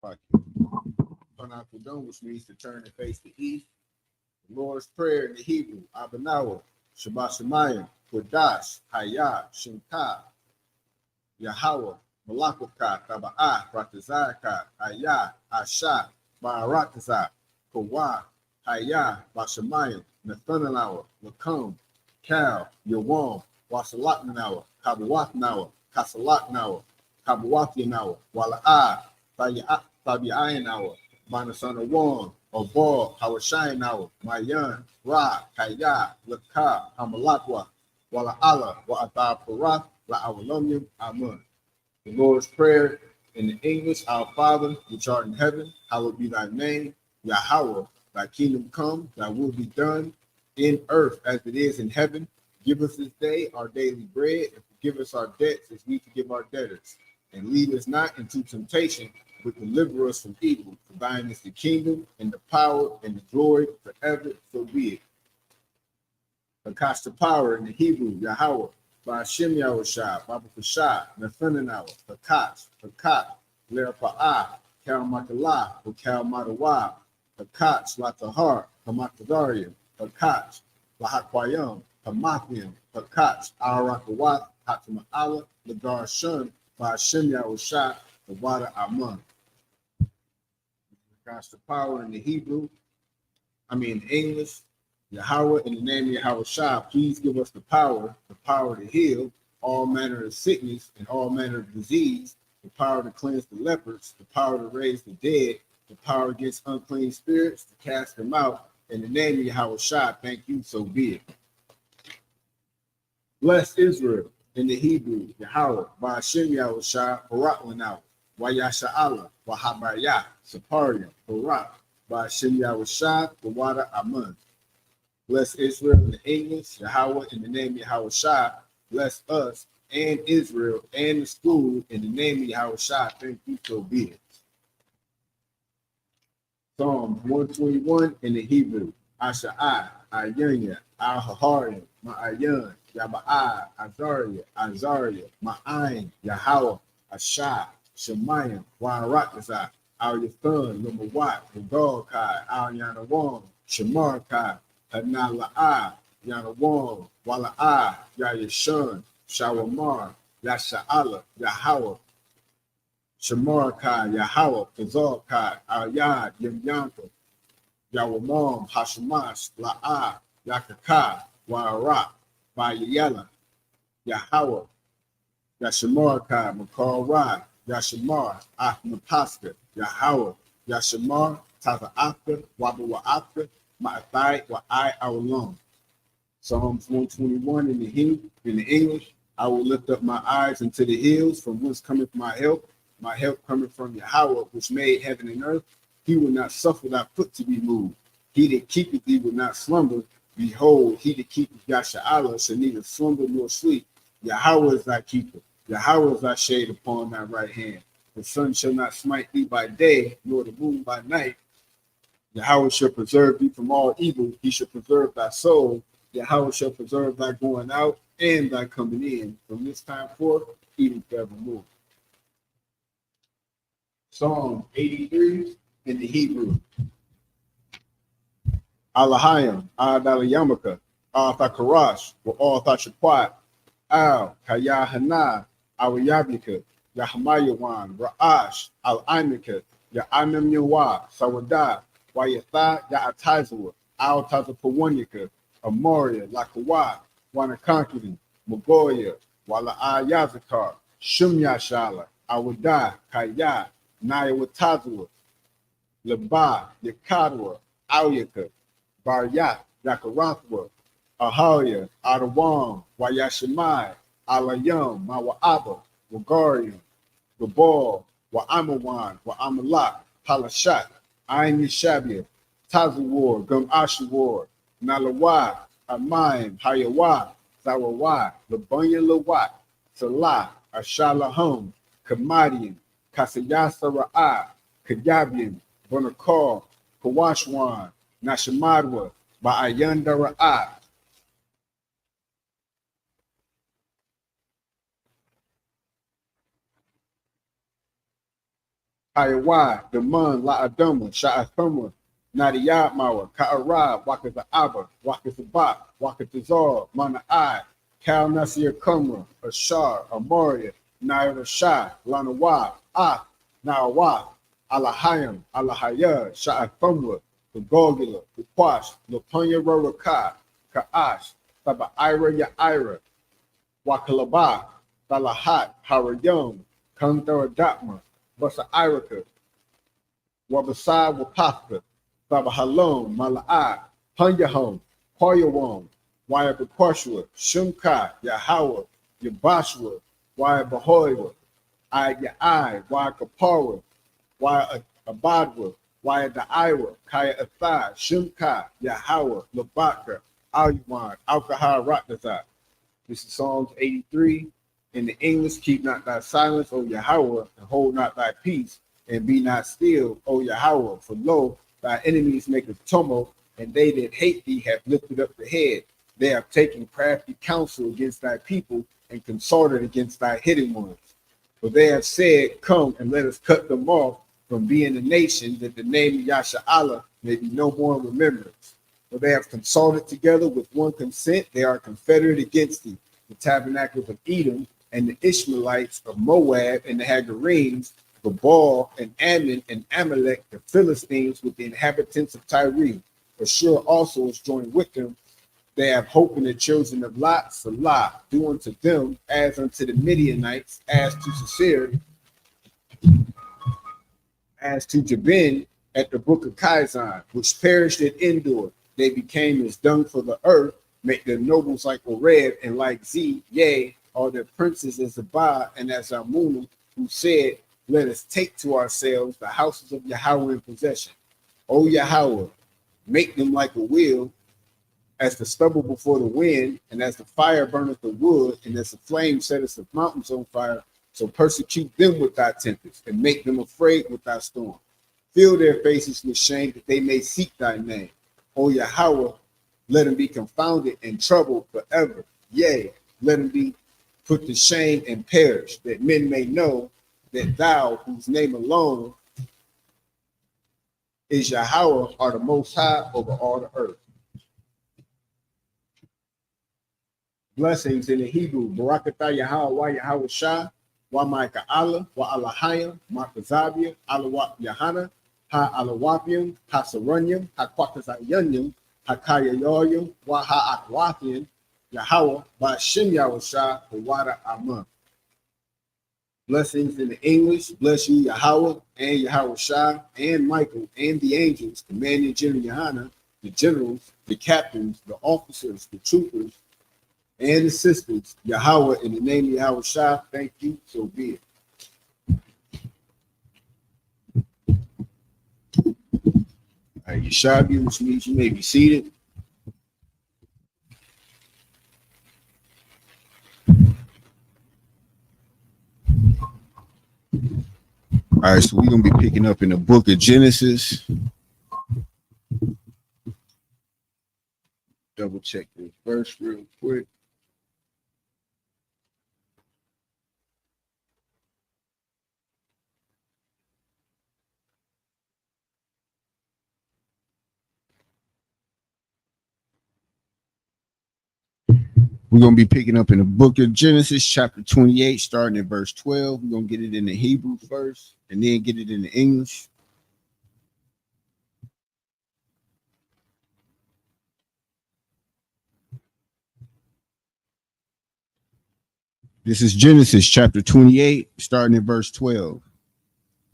Like turn out the dome, which means to turn and face the east. The Lord's Prayer in the Hebrew, Abanawa, Shabbat Shemayim, Kodash, Hayah, Shemka, Yahweh, Malakaka, Taba'ah, Ratazaka, Hayah, Asha, Ba'aratazah, Kawah, Hayah, Bashamayim, Nathanawa, Lakum, Cal, Yawam, Wasalaknawa, Kabawatnawa, Kasalaknawa, Kabawatinawa, Wala'ah, Tabi'ayanawa, Manasana Wan, Obal, Hawashayanawa, Mayan, Ra, Kaya, Laka, Hamalakwa, Wala'ala, Wa'atha Parath, La'awalumyum, Amun. The Lord's Prayer in the English, Our Father, which art in heaven, hallowed be thy name, Yahweh, thy kingdom come, thy will be done in earth as it is in heaven. Give us this day our daily bread, and forgive us our debts as we forgive our debtors. And lead us not into temptation, but deliver us from evil. For thine is the kingdom, and the power, and the glory forever, so be it. Akash the power in the Hebrew, Yahweh, by Hashem Yahushua, Baba Kashah, Nathanawa, Hakat, Lerapa'ah, Kalmakala, Kalmadawa, Hakat, Latahar, Hamatadaria, Hakat, Lahakwayam, Hamathiam, Hakat, Arakawat, Hatama'ala, Lagar Shun, by Hashem Yahushua, the water Amun. Akash the power in the Hebrew, English. Yahweh, in the name of Yahweh Shah, please give us the power to heal all manner of sickness and all manner of disease, the power to cleanse the lepers, the power to raise the dead, the power against unclean spirits, to cast them out. In the name of Yahweh Shah, thank you, so be it. Bless Israel, in the Hebrew, Yahweh, by Hashem Yahweh Shah, Barak Lanau, Wayasha Allah, Wahabayah, Saparia, Barak, by Hashem Yahweh Shah, the water Amun. Bless Israel in the English, Yahweh, in the name of Yahweh Shah. Bless us and Israel and the school in the name of Yahweh Shah. Thank you, so be it. Psalm 121 in the Hebrew. Asha'ai, Ayanya, Al-Haharian, Ma'ayan, Yaba'ai, Azariah, Ma'ayin, Yahweh, Ashah, Shemayim, Wa'arakazah, Al-Yathan, Lumawat, Gadol-Kai, Al-Yanawam, Shamar-Kai, Hanala'a, Yanawam, Wala'a, Yayashun, Shawamar, Yasha'ala, Yahweh, Shamarkai, Yahweh, Kazalkai, Ayad, Yamyanka, Yawamam, Hashemash, La'a, Yakaka, Wa'arak, Bayayala, Yahweh, Yashamarkai, Makar Yashamar, Ahmapaska, Yahweh, Yashamar, Taza'aka, Wabawa'aka, Ma'athai, Wa'ai, Awalum. Psalms 121 in the English. I will lift up my eyes into the hills, from whence cometh my help. My help cometh from Yahweh, which made heaven and earth. He will not suffer thy foot to be moved. He that keepeth thee will not slumber. Behold, he that keepeth Yasha'Allah shall neither slumber nor sleep. Yahweh is thy keeper. Yahweh is thy shade upon thy right hand. The sun shall not smite thee by day, nor the moon by night. Yahweh shall preserve thee from all evil. He shall preserve thy soul. Yahweh shall preserve thy going out and thy coming in from this time forth, even forevermore. Psalm 83 in the Hebrew. Alahayim, Adalayamaka, Al-Thakarash, Al-Thashakwat, Al-Kayahana, Al-Yablika, Yahamayawan, Ra'ash, Al-Imika, Ya'amim Yawa, Sawadah, Wayatha, Ya'atazwa, Al-Tazapawanika, Amoria, Lakawa, Wanakankiri, Magoya, Wala'ayazakar, Shumyashala, Awada, Kaya, Nayawatazwa, Laba, Yakadwa, Auyaka, Baryat, Yakarathwa, Ahalia, Adawam, Wayashimai, Alayam, Mawa'aba, Wagarian, Gabal, Wa'amawan, Wa'amalak, Palashat, Ayin Yishabia, Tazawar, Gum Ashawar, Nalawa, Amayim, Hayawa, Zawawa, Labunya Lawat, Salah, Ashalahum, Kamadian, Kasayasa Ra'a, Kayabian, Bonakar, Kawashwan, Nashamadwa, Ba'ayanda Ra'a. Hayawa, Daman, La Adama, Sha'athama, Nadiyat Mawa, Ka'ara, Wakata Abba, Wakata Bak, Wakata Zor, Mana I, Kal Nasir Kumra, Ashar, Amoria, Naira Shah, Lanawa, Ah, Nawa, Alahayam, Alahaya, Sha'athama, the Gogula, the Quash, Lapanya Roraka, Ka'ash, Taba Ira Ya'ira, Wakalaba, Talahat, Harayum, Kantara Datma, Basa Iraka, Wabasai Wapaka, Babahalom, Mala'a, Punyahom, Koyawam, Waya Bakwashua, Shumka, Yahawa, Yabashua, Waya Bahoiwa, Ayai, Waya Kapara, Waya Abadwa, Waya Da'ira, Kaya Athai, Shumka, Yahawa, Labaka, Alyuwan, Alkahar Ratnazai. This is Psalms 83. In the English, keep not thy silence, O Yahweh, and hold not thy peace, and be not still, O Yahweh. For lo, thy enemies make a tumult, and they that hate thee have lifted up the head. They have taken crafty counsel against thy people, and consorted against thy hidden ones. For they have said, come and let us cut them off from being a nation, that the name of Yasha Allah may be no more in remembrance. For they have consulted together with one consent, they are confederate against thee, the tabernacles of Edom, and the Ishmaelites of Moab, and the Hagarenes, Gabal, and Ammon, and Amalek, the Philistines, with the inhabitants of Tyre. Ashur also is joined with them. They have hope in the children of Lot, Salah, do unto them as unto the Midianites, as to Sisera, as to Jabin at the brook of Kizon, which perished at Endor. They became as dung for the earth, make their nobles like Oreb and like Z, yea, all their princes as Zabah and as Amunah, who said, let us take to ourselves the houses of Yahweh in possession. O Yahweh, make them like a wheel, as the stubble before the wind, and as the fire burneth the wood, and as the flame setteth the mountains on fire, so persecute them with thy tempest, and make them afraid with thy storm. Fill their faces with shame, that they may seek thy name. O Yahweh, let them be confounded and troubled forever. Yea, let them be put to shame and perish, that men may know that thou, whose name alone is Yahweh, are the most high over all the earth. Blessings in the Hebrew, Barakatah Yahweh, wa Yahweh Shah, wa Micah Allah, wa Alahayim, Makazavia, Allah Yahanna, ha Alawapium, ha Sarunyum, ha Kwakazayunyum, ha Kayayoyum, wa ha Akwafian, Yahweh, ba Shem Yahweh Shah, Wada Amah. Blessings in the English, bless you, Yahweh, and Yahweh Shah, and Michael, and the angels, Commanding General Yahanna, the generals, the captains, the officers, the troopers, and the sisters, Yahweh, in the name of Yahweh Shah, thank you, so be it. All right, Yashabi, which means you may be seated. All right, so we're going to be picking up in the book of Genesis. Double check this verse real quick. We're going to be picking up in the book of Genesis, chapter 28, starting at verse 12. We're going to get it in the Hebrew first, and then get it in the English. This is Genesis, chapter 28, starting at verse 12.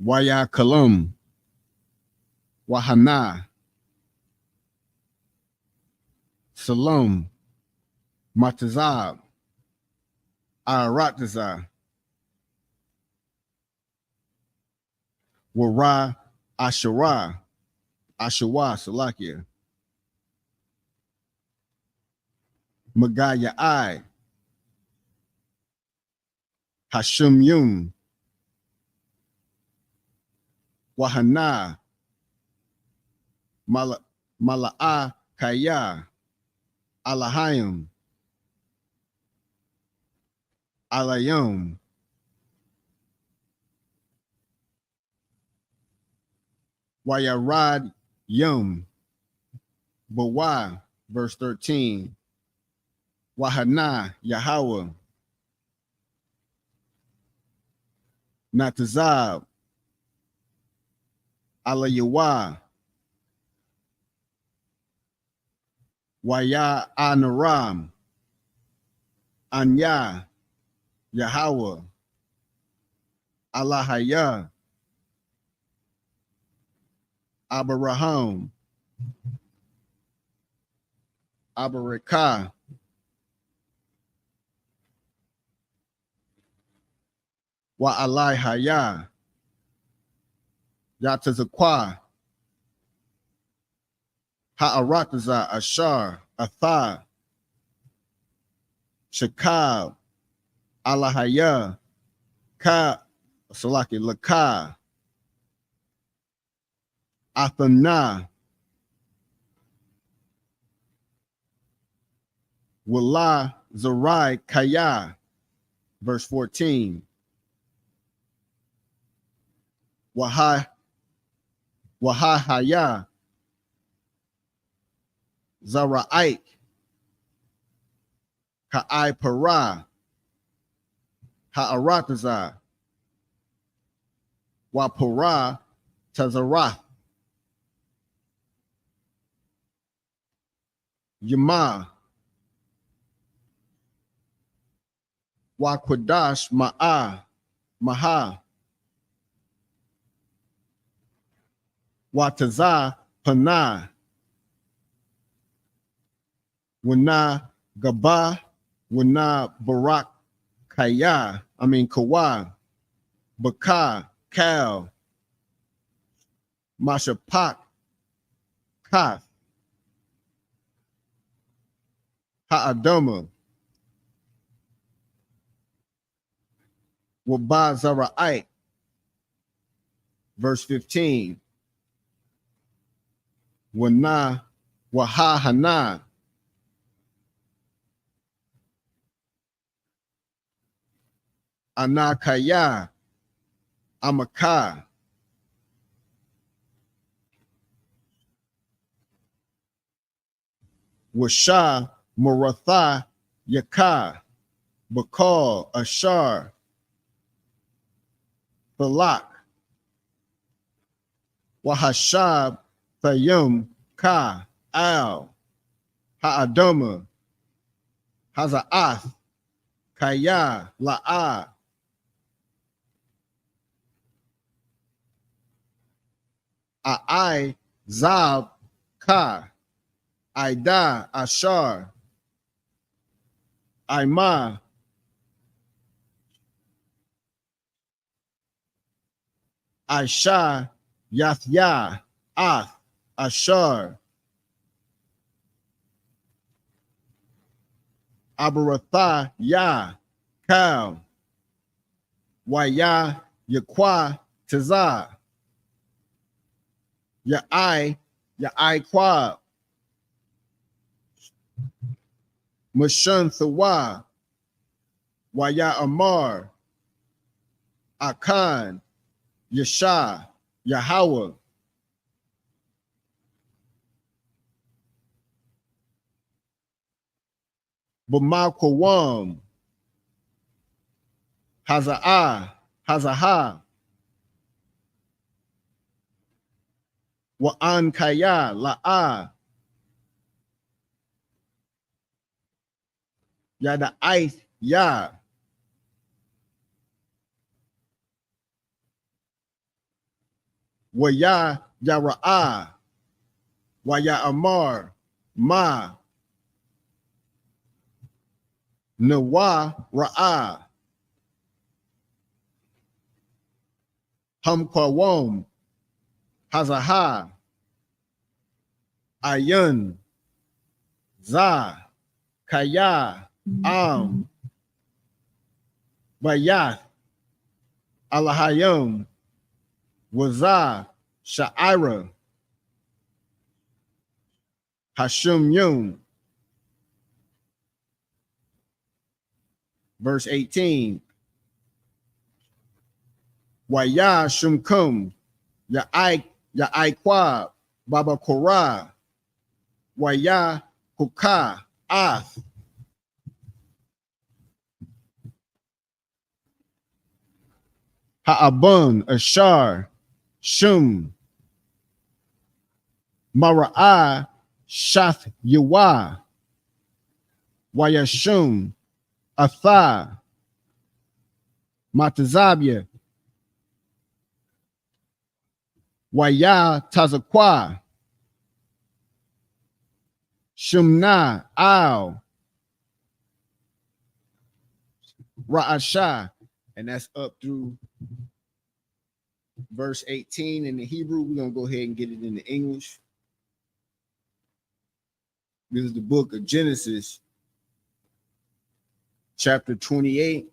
Waya Kalam, Wahana, Salam, Matazab, Aratazah, Wara, Asherah, Ashawa, Salakia, Magaya I, Hashem Yum, Wahana, Mala'a Kaya, Alahayim, Alayum, Wayarad Yum. But why? Verse 13. Yahanna Yahweh. Natazab. Alayawa. Waya Anaram. Anya. Yahweh. Allahaya. Abraham. Abarakah. Wa Alihaya. Yatazakwa. Ha'arataza Ashar. Atha. Shakab. Alahaya. Ka. Salaki Laka. Athana. Wala Zarai Kaya. Verse 14. Wahahaya. Zara'ik. Ka'ai Para. Ha'arataza. Wapara Tazarath. Yama. Wakwadash Maha. Wataza Pana. Wana Gaba. Wana Barak Kawa. Baka Kal. Mashapak Kath. Ha'adoma. Wabazara'ite. Verse 15. Wana Wahahana. Anakaya. Amaka. Washa Maratha Yaka. Bakal Ashar. Balak. Wahashab Thayum Ka Al. Ha'adoma. Haza'ath. Kaya La'a. A'ai Zab Ka. Aida Ashar. Aima. Aisha Yathya Ath Ashar. Abaratha Ya Kal. Waya Yakwa Taza. Ya'ai Kwa. Mashun Thawa. Waya Amar. Akan. Yasha. Yahweh. Bamakwam. Hazaha. Wa'an Kaya La'a. Yada Aith Ya. Waya Yara'a. Waya Amar. Ma. Nawa Ra'a. Hamkwawom. Hazaha. Ayun. Za. Kaya. Bayath. Alahayim. Waza. Sha'ira. Hashum Yum. Verse 18. Waya Shumkum. Ya'ai Ya Aikwab, Baba Korah, Waya Kuka, Ath, Ha'abun, Ashar, Shum, Mara'ah, Shath Yawa, Wayashum, Atha, Matazabia, Waya Tazakwa, Shumna, Al, Ra'asha, and that's up through verse 18 in the Hebrew. We're going to go ahead and get it in the English. This is the book of Genesis, chapter 28,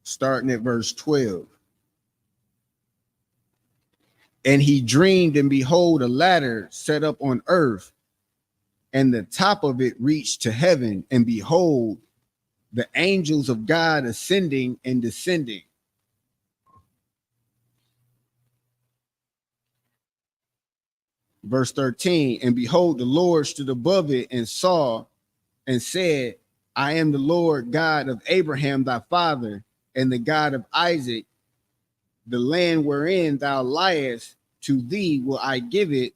starting at verse 12. And he dreamed, and behold, a ladder set up on earth, and the top of it reached to heaven, and behold, the angels of God ascending and descending. Verse 13, and behold, the Lord stood above it and saw and said, I am the Lord God of Abraham thy father, and the God of Isaac. The land wherein thou liest, to thee will I give it,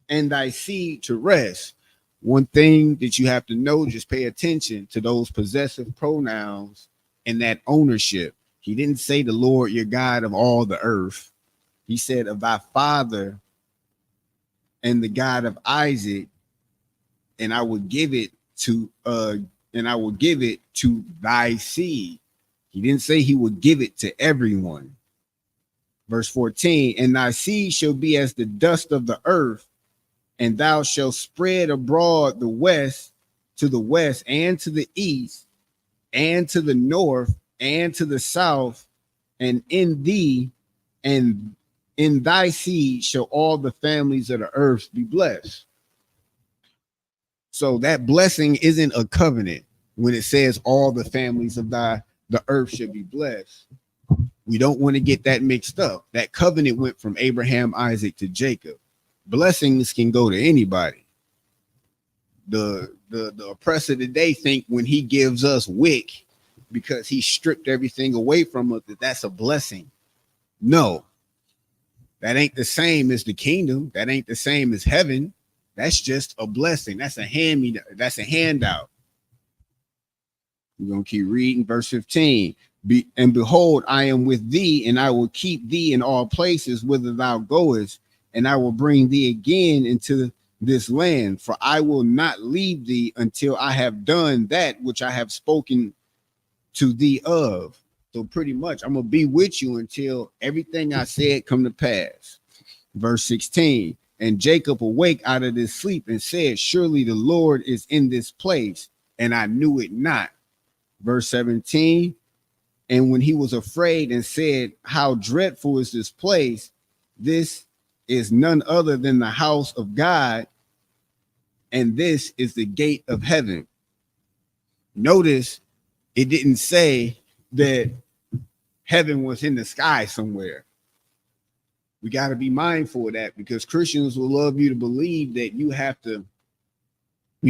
and thy seed to rest. One thing that you have to know, just pay attention to those possessive pronouns and that ownership. He didn't say the Lord your God of all the earth. He said of thy father and the God of Isaac, and I will give it to thy seed. He didn't say he would give it to everyone. Verse 14, and thy seed shall be as the dust of the earth, and thou shalt spread abroad the west to the west, and to the east, and to the north, and to the south, and in thee and in thy seed shall all the families of the earth be blessed. So that blessing isn't a covenant when it says all the families of the earth should be blessed. We don't want to get that mixed up. That covenant went from Abraham, Isaac to Jacob. Blessings can go to anybody. The oppressor today think when he gives us wick because he stripped everything away from us, that's a blessing. No, that ain't the same as the kingdom. That ain't the same as heaven. That's just a blessing. That's a that's a handout. We're going to keep reading verse 15. And behold, I am with thee, and I will keep thee in all places whither thou goest, and I will bring thee again into this land, for I will not leave thee until I have done that which I have spoken to thee of. So pretty much, I'm going to be with you until everything I said come to pass. Verse 16, and Jacob awake out of his sleep and said, surely the Lord is in this place, and I knew it not. Verse 17, and when he was afraid and said, how dreadful is this place? This is none other than the house of God, and this is the gate of heaven. Notice it didn't say that heaven was in the sky somewhere. We got to be mindful of that, because Christians will love you to believe that you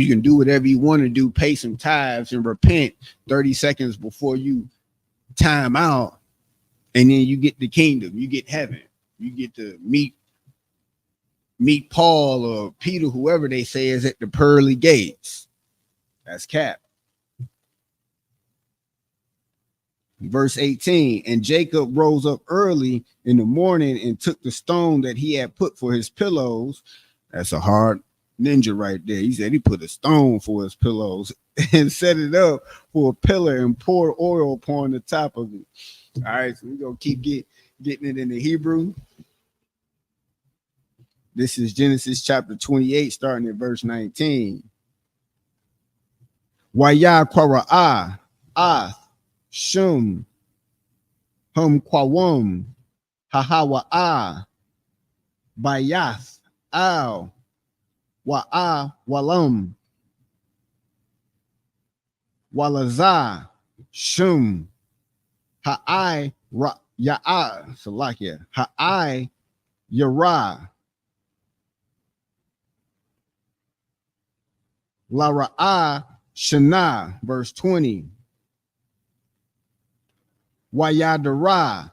can do whatever you want to do, pay some tithes and repent 30 seconds before you time out, and then you get the kingdom, you get heaven, you get to meet Paul or Peter, whoever they say is at the pearly gates. That's cap. Verse 18, and Jacob rose up early in the morning and took the stone that he had put for his pillows. That's a hard ninja right there. He said he put a stone for his pillows and set it up for a pillar and poured oil upon the top of it. All right, so we're going to keep getting it in the Hebrew. This is Genesis chapter 28, starting at verse 19. Waya Kwara'ah, Shum, Kwawum, Hahawa'ah, Bayath, Al, Wa'a, Walam, Walazah, Shum, Ha'ai, Ya'a, Salakia, Ha'ai, Yara. La Ra'ah Shana, verse 20. Wayadara.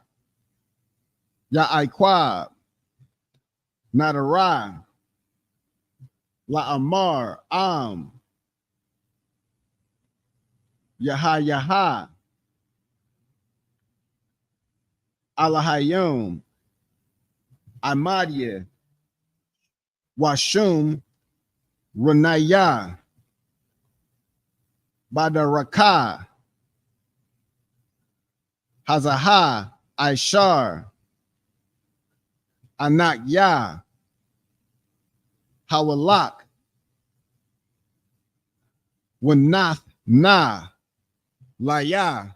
Ya'aikwab. Nadara. La Amar. Yaha. Alahayum. Amadia. Washum. Ranaya. Badaraka. Hazaha. Aishar. Anakya. Hawalak. Wanath Na. Laya.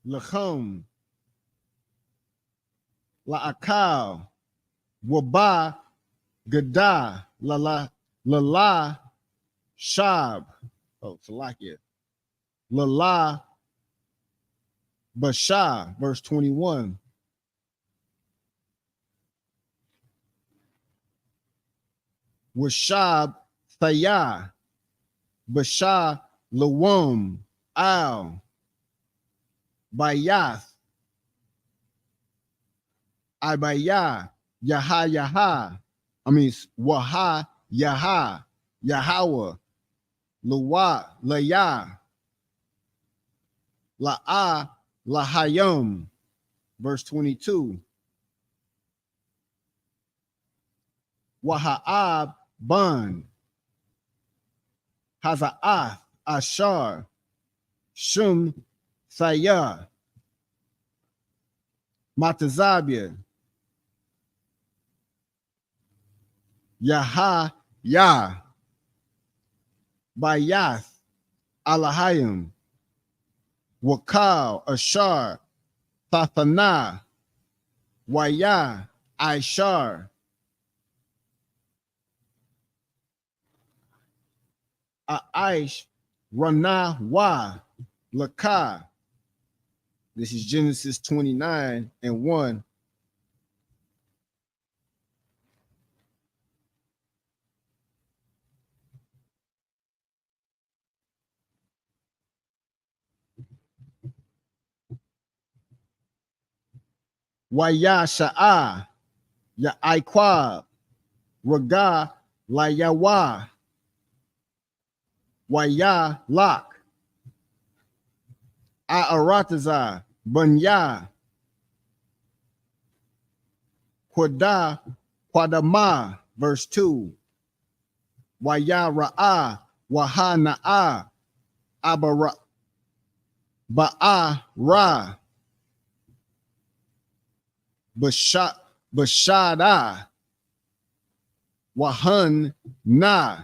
Lachum. La'akal. Waba. Gada. Lala. Shab. Oh, Salakia. Lala. Basha. Verse 21. Washab. Thaya. Basha. Lawum. Al. Bayath. Ibaya. Yaha. Waha. Yaha. Yahweh. Lawa. Laya. La'a. Lahayim. Verse 22. Waha'ab. Bun. Haza'ath. Ashar. Shum. Saya. Matazabia. Yaha. Yah. Bayath. Alahayim. Wakal. Ashar. Tathana. Waya. Aishar. Aish. Rana. Wa. Laka. This is Genesis 29 and 1. Waya Sha'a. Ya Aikwab. Raga. La Yawa. Waya Lak. Aarataza. Bunya. Quada. Quadama. Verse 2. Waya Ra'a. Wahana'a. Abara. Ba'a Ra. Bashada. Wahan Na.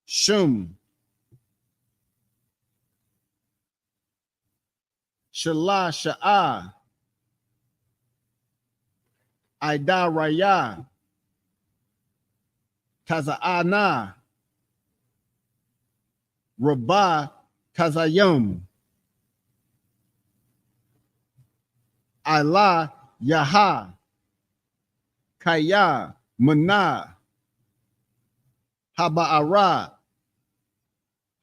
Shum. Shala Sha'a. Ida Raya. Taza'ana. Rabah Tazayum. Allah Yaha. Kaya Mana. Haba'ara.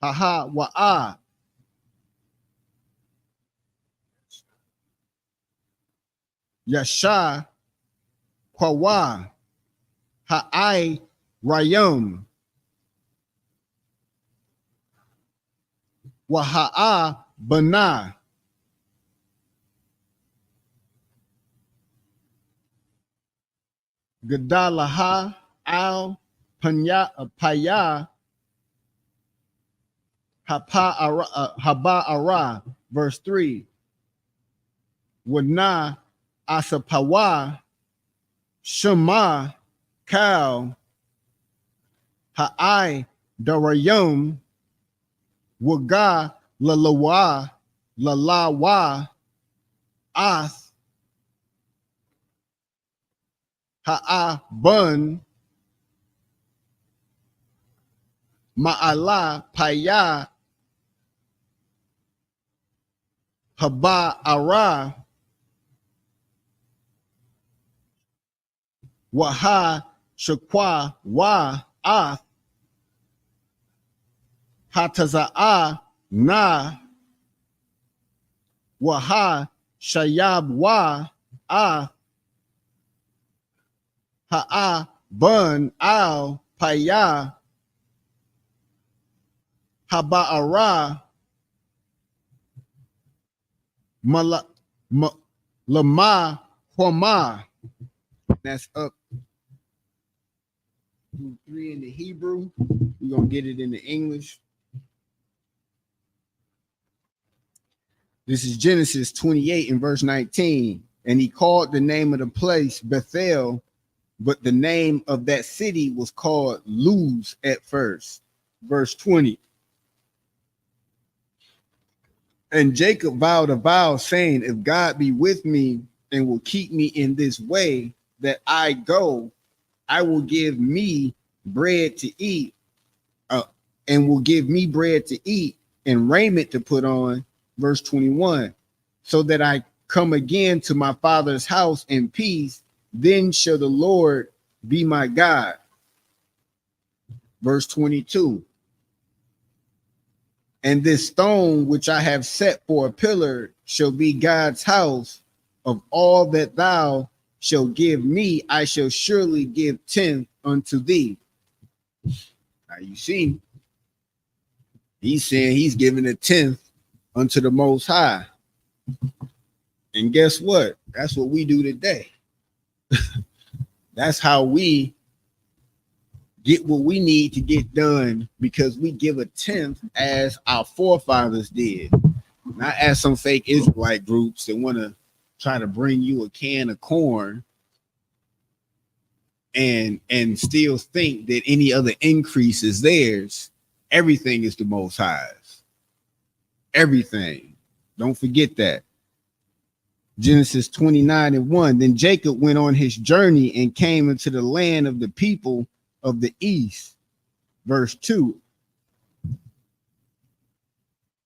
Haha Wa'a. Yasha Kwawa. Ha'ai Rayum. Waha'a Bana. Gadalaha Al Paya Haba'ara. Verse 3. Wana Asapawa. Shema Kal. Ha'ai Darayum. Waga Lalawa. Lalawa. Ath. Ha'a Bun. Ma'ala Paya. Haba Ara, Waha Shakwa Wa Ah, Hataza'a Na, Waha Shayab Wa Ah, Ha'a Bun Al Paya, Haba Ara, Lama Homa. That's up through 3 in the Hebrew. We're going to get it in the English. This is Genesis 28 and verse 19. And he called the name of the place Bethel, but the name of that city was called Luz at first. Verse 20. And Jacob vowed a vow, saying, if God be with me and will keep me in this way that I go, I will give me bread to eat, and will give me bread to eat and raiment to put on. Verse 21, so that I come again to my father's house in peace, then shall the Lord be my God. Verse 22, and this stone which I have set for a pillar shall be God's house. Of all that thou shalt give me, I shall surely give 10th unto thee. Now you see, he's saying he's giving a 10th unto the Most High. And guess what? That's what we do today. That's how we get what we need to get done, because we give a 10th as our forefathers did, not as some fake Israelite groups that want to try to bring you a can of corn and still think that any other increase is theirs. Everything is the Most High's. Everything. Don't forget that. Genesis 29 and 1. Then Jacob went on his journey and came into the land of the people of the east. Verse 2.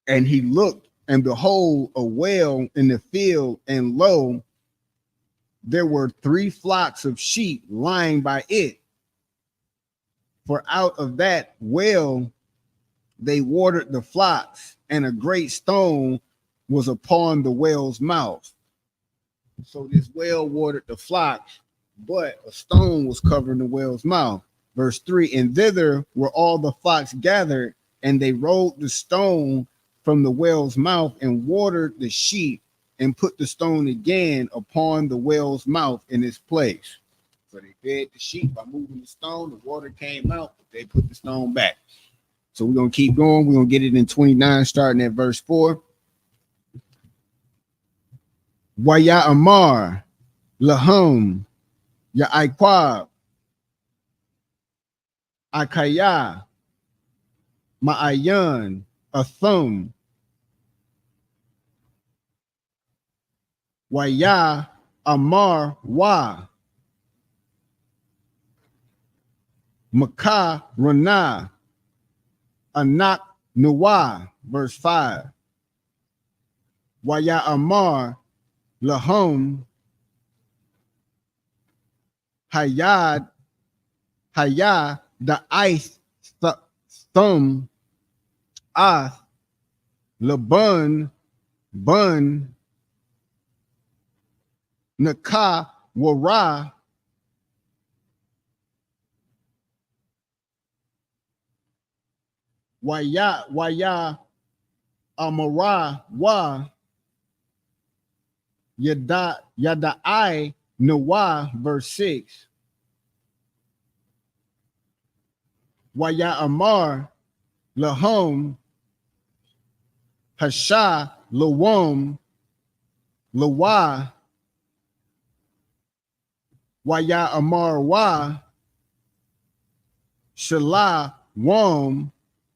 And he looked, and behold, a well in the field, and lo, there were 3 flocks of sheep lying by it. For out of that well they watered the flocks, and a great stone was upon the well's mouth. So this well watered the flock, but a stone was covering the well's mouth. Verse 3, and thither were all the flocks gathered, and they rolled the stone from the well's mouth and watered the sheep, and put the stone again upon the well's mouth in its place. So they fed the sheep by moving the stone. The water came out, but they put the stone back. So we're going to keep going. We're going to get it in 29, starting at verse 4. Waya Amar, Lahum, Ya'aikwab, Akaya, Ma'ayan, Athum, Waya Amar Wa, Makah Ranah, Anak Nuwa. Verse 5. Waya Amar Lahum Hayad Hayah the ice thumb Ath Laban Bun Nakah Wara Waya Amara Wa Yadai Nawa. Verse 6. Waya Amar Lahum Hasha Lawam Lawa Waya Amar Wa Shala Wam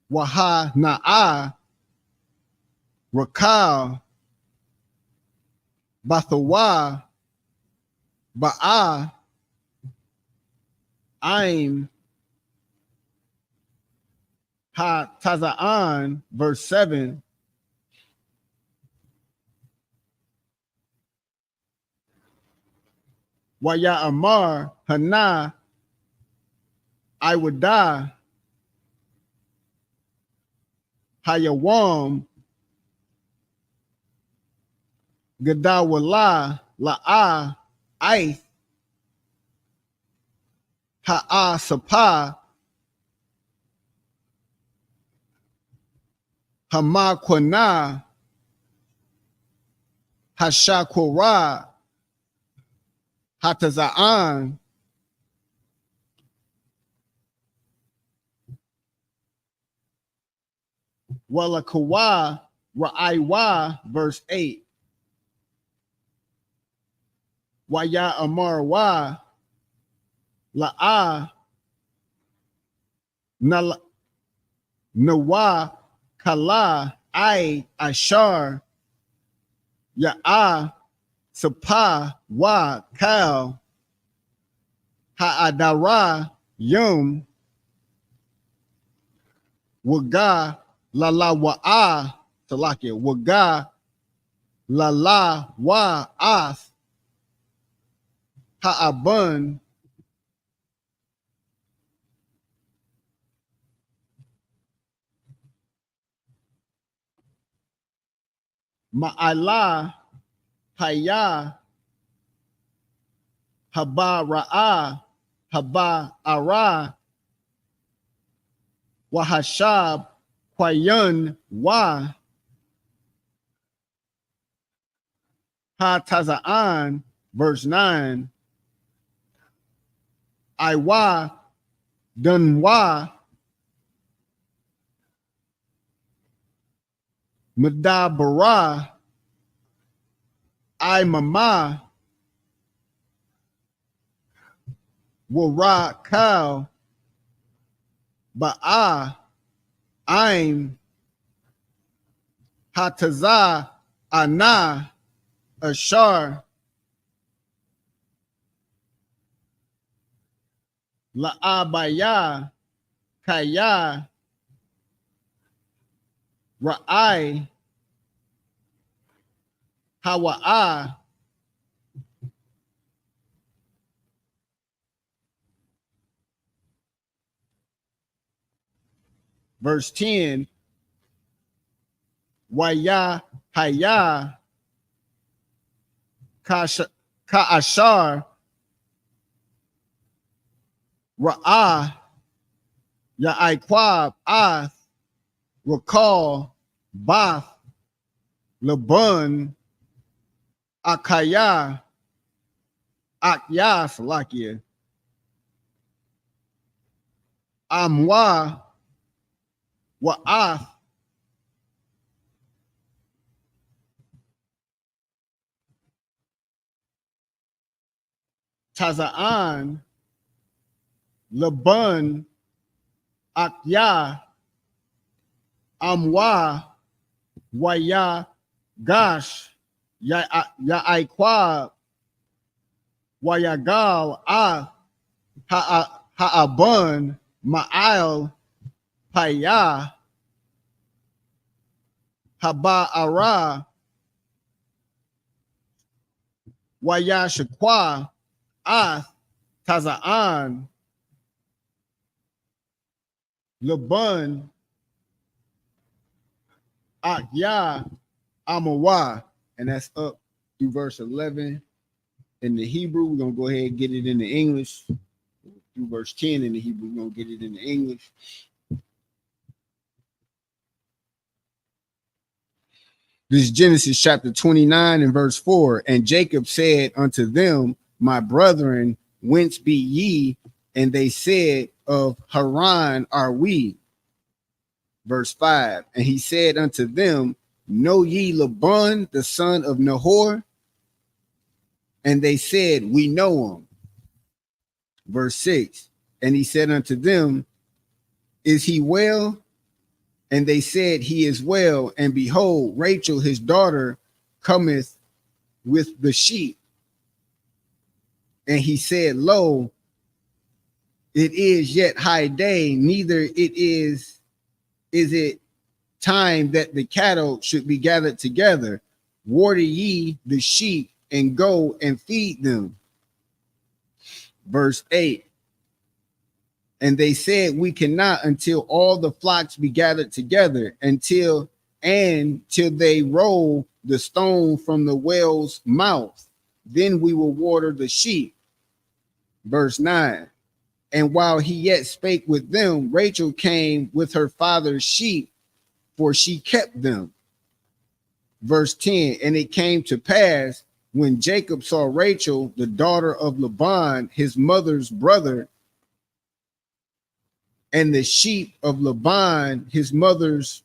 Waha Na'a Rakal Bathawa Ba'a Aim Ha Taza'an. Verse 7. Waya Amar Hana I would die Hayawam Gadawala La'a I Ha'a Sapa Hamakwana Hashakura Hataza'an Walakawa Ra'aiwa verse 8 Waya Amarwa La'a Nawa Kala I Ashar Ya'a Sapa Wa Kal Ha'adara Yum Waga Lala Wa'a Talakia Waga Lala Wa'ath Ha'abun Ma'ala Haya Haba Ra'a Haba Ara Wahashab Kwayun Wa Ha-Taza'an verse 9 Iwa Dunwa Madabara I Mama Wara Kal Ba'a I'm Hataza Ana Ashar La'abaya Kaya Ra'ai Hawa'a verse 10 Waya Haya Ka'ashar Ra'a Ya'aikwab Ath Rakal Bath Laban Akaya Akyas Lakia Amwa Wa'ath Taza'an Laban Akya Amwa Waya Gash Ya'aikwab Wayagal Ha'abun Ma'al Paya Haba'ara Wayashakwa Taza'an Laban Akya Amawa, and that's up through verse 11 in the Hebrew. We're gonna go ahead and get it in the English. Through verse 10 in the Hebrew, we're gonna get it in the English. This is Genesis chapter 29 and verse 4. And Jacob said unto them, my brethren, whence be ye? And they said, of Haran are we. Verse 5. And he said unto them, know ye Laban, the son of Nahor? And they said, we know him. Verse 6. And he said unto them, is he well? And they said, he is well. And behold, Rachel, his daughter, cometh with the sheep. And he said, lo, it is yet high day, neither is it time that the cattle should be gathered together. Water ye the sheep and go and feed them. Verse 8. And they said, we cannot until all the flocks be gathered together, till they roll the stone from the well's mouth. Then we will water the sheep. Verse 9. And while he yet spake with them, Rachel came with her father's sheep, for she kept them. Verse 10. And it came to pass, when Jacob saw Rachel, the daughter of Laban, his mother's brother, and the sheep of Laban, his mother's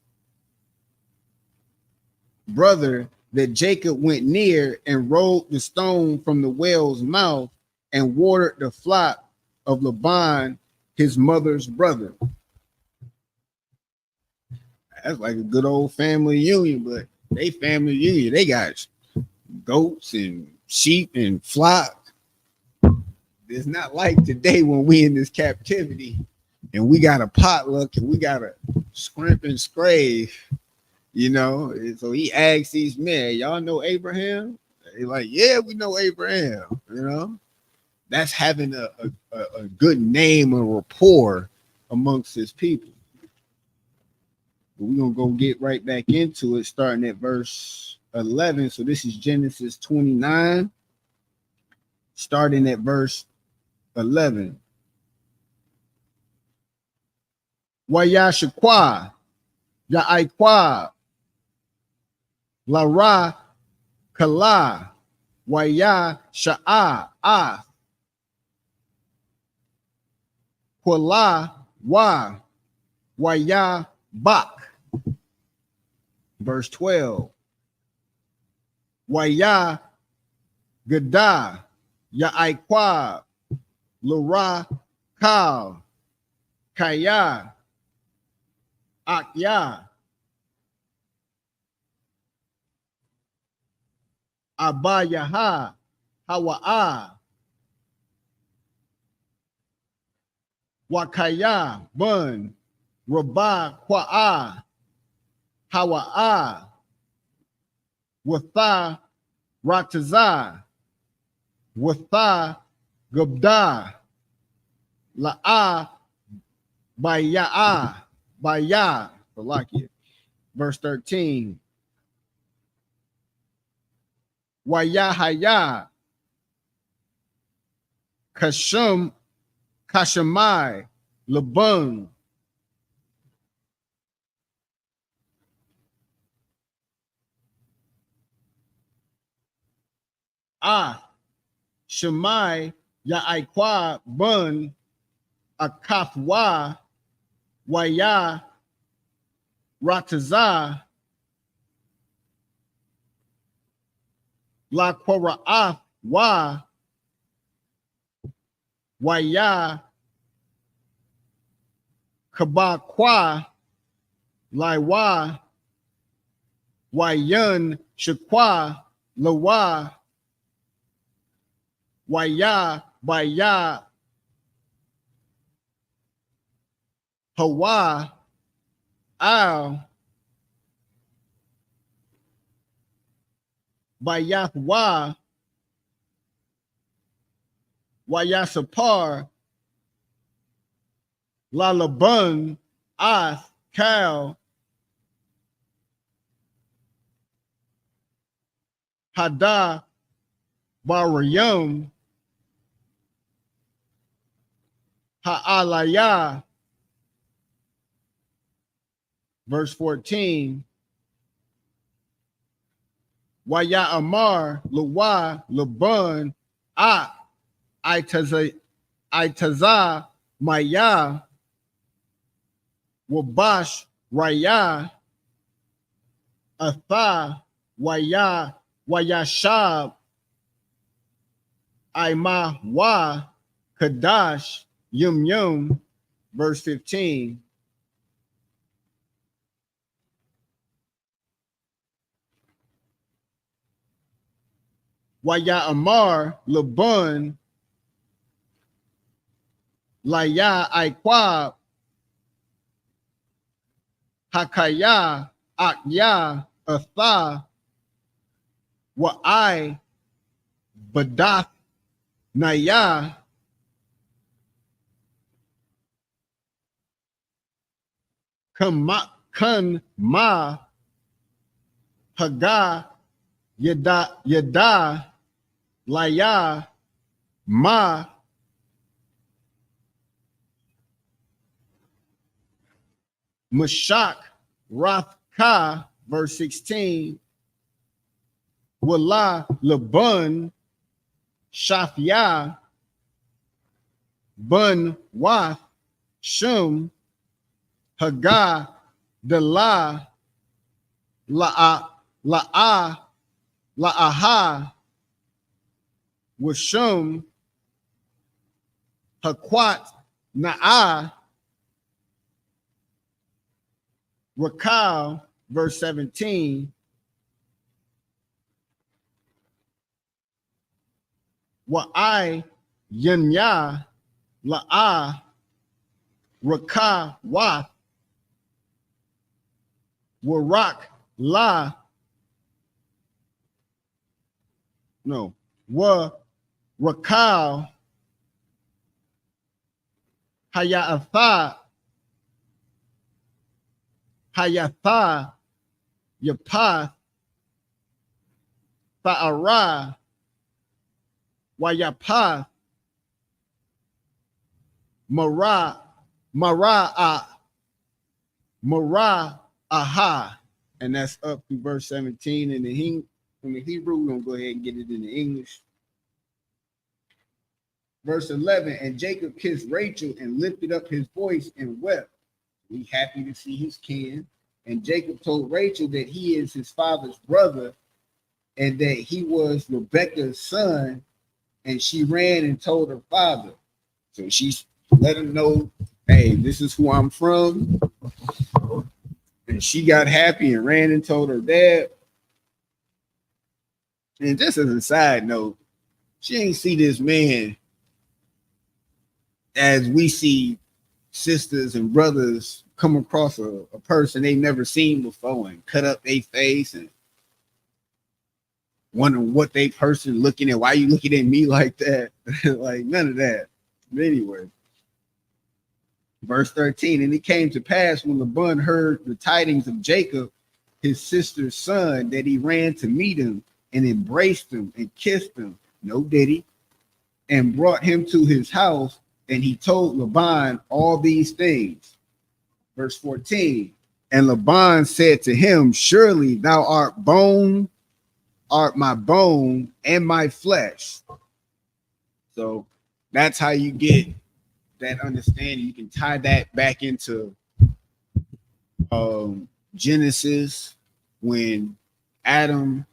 brother, that Jacob went near and rolled the stone from the well's mouth and watered the flock of Laban, his mother's brother. That's like a good old family union, but they family union, they got goats and sheep and flock. It's not like today when we in this captivity and we got a potluck and we got a scrimp and scrape, you know. And so he asked these men, y'all know Abraham? They're like, yeah, we know Abraham, you know. That's having a good name and rapport amongst his people. But we're going to go get right back into it, starting at verse 11. So this is Genesis 29, starting at verse 11. Wayashakwa, Ya'ikwa, Lara, Kala, Waya, Sha'a, Ah, Kwala, Wa, Waya, Bak. Verse 12. Waya, Gada, Ya'ikwa, Lara, Kal, Kaya, Akya, Abayaha, Hawa'a, Wakaya, Bun, Rabah, Kwa'a, Hawa'a, Watha, Rataza, Watha, Gabda, La'a, Baya'a, Baya, Salakia. Verse 13. Wayahaya, Kashum, Kashamai, Laban, Shemai, Ya'ikwa, Bun, Akafwa, Waya, Rataza, La Kora'af, Wa, Waya, Kabakwa, Laiwa, Wayan, Shakwa, Lawa, Waya, Baya, Hawa, Al, Bayahwa, Wayasapar, Lalabun, Ath, Cal, Hada, Barayum, Ha'alaya. Verse 14. Waya Amar, Lawa, Laban, Itaza, Maya, Wabash, Raya, Atha, Waya, Wayashab, Aima, Wa, Kadash, Yum. Verse 15. Waya Amar, Laban, Laya, Aikwab, Hakaya, Akya, Atha, Wa'ai, Badath, Naya, kun ma haga yada laya ma mashak rathka, verse 16, wala labun shafya bun wath shum haga dala la'a la'aha washum hakwat na'a rakal, verse 17, wa'ai yanya la'a raka wath warak la no wa rakal hayatha yapath Fa'ara Wayapath Mara Aha. And that's up to verse 17 in the Hebrew. We're gonna go ahead and get it in the English. Verse 11, and Jacob kissed Rachel and lifted up his voice and wept. He happy to see his kin. And Jacob told Rachel that he is his father's brother and that he was Rebekah's son. And she ran and told her father. So she let him know, hey, this is who I'm from. And she got happy and ran and told her dad. And just as a side note, she ain't see this man as we see sisters and brothers come across a person they never seen before and cut up their face and wondering what they person looking at. Why you looking at me like that? Like none of that. But anyway, verse 13, and it came to pass when Laban heard the tidings of Jacob, his sister's son, that he ran to meet him and embraced him and kissed him. No diddy. And brought him to his house, and he told Laban all these things. Verse 14, and Laban said to him, surely thou art my bone and my flesh. So that's how you get that understanding. You can tie that back into Genesis when Adam.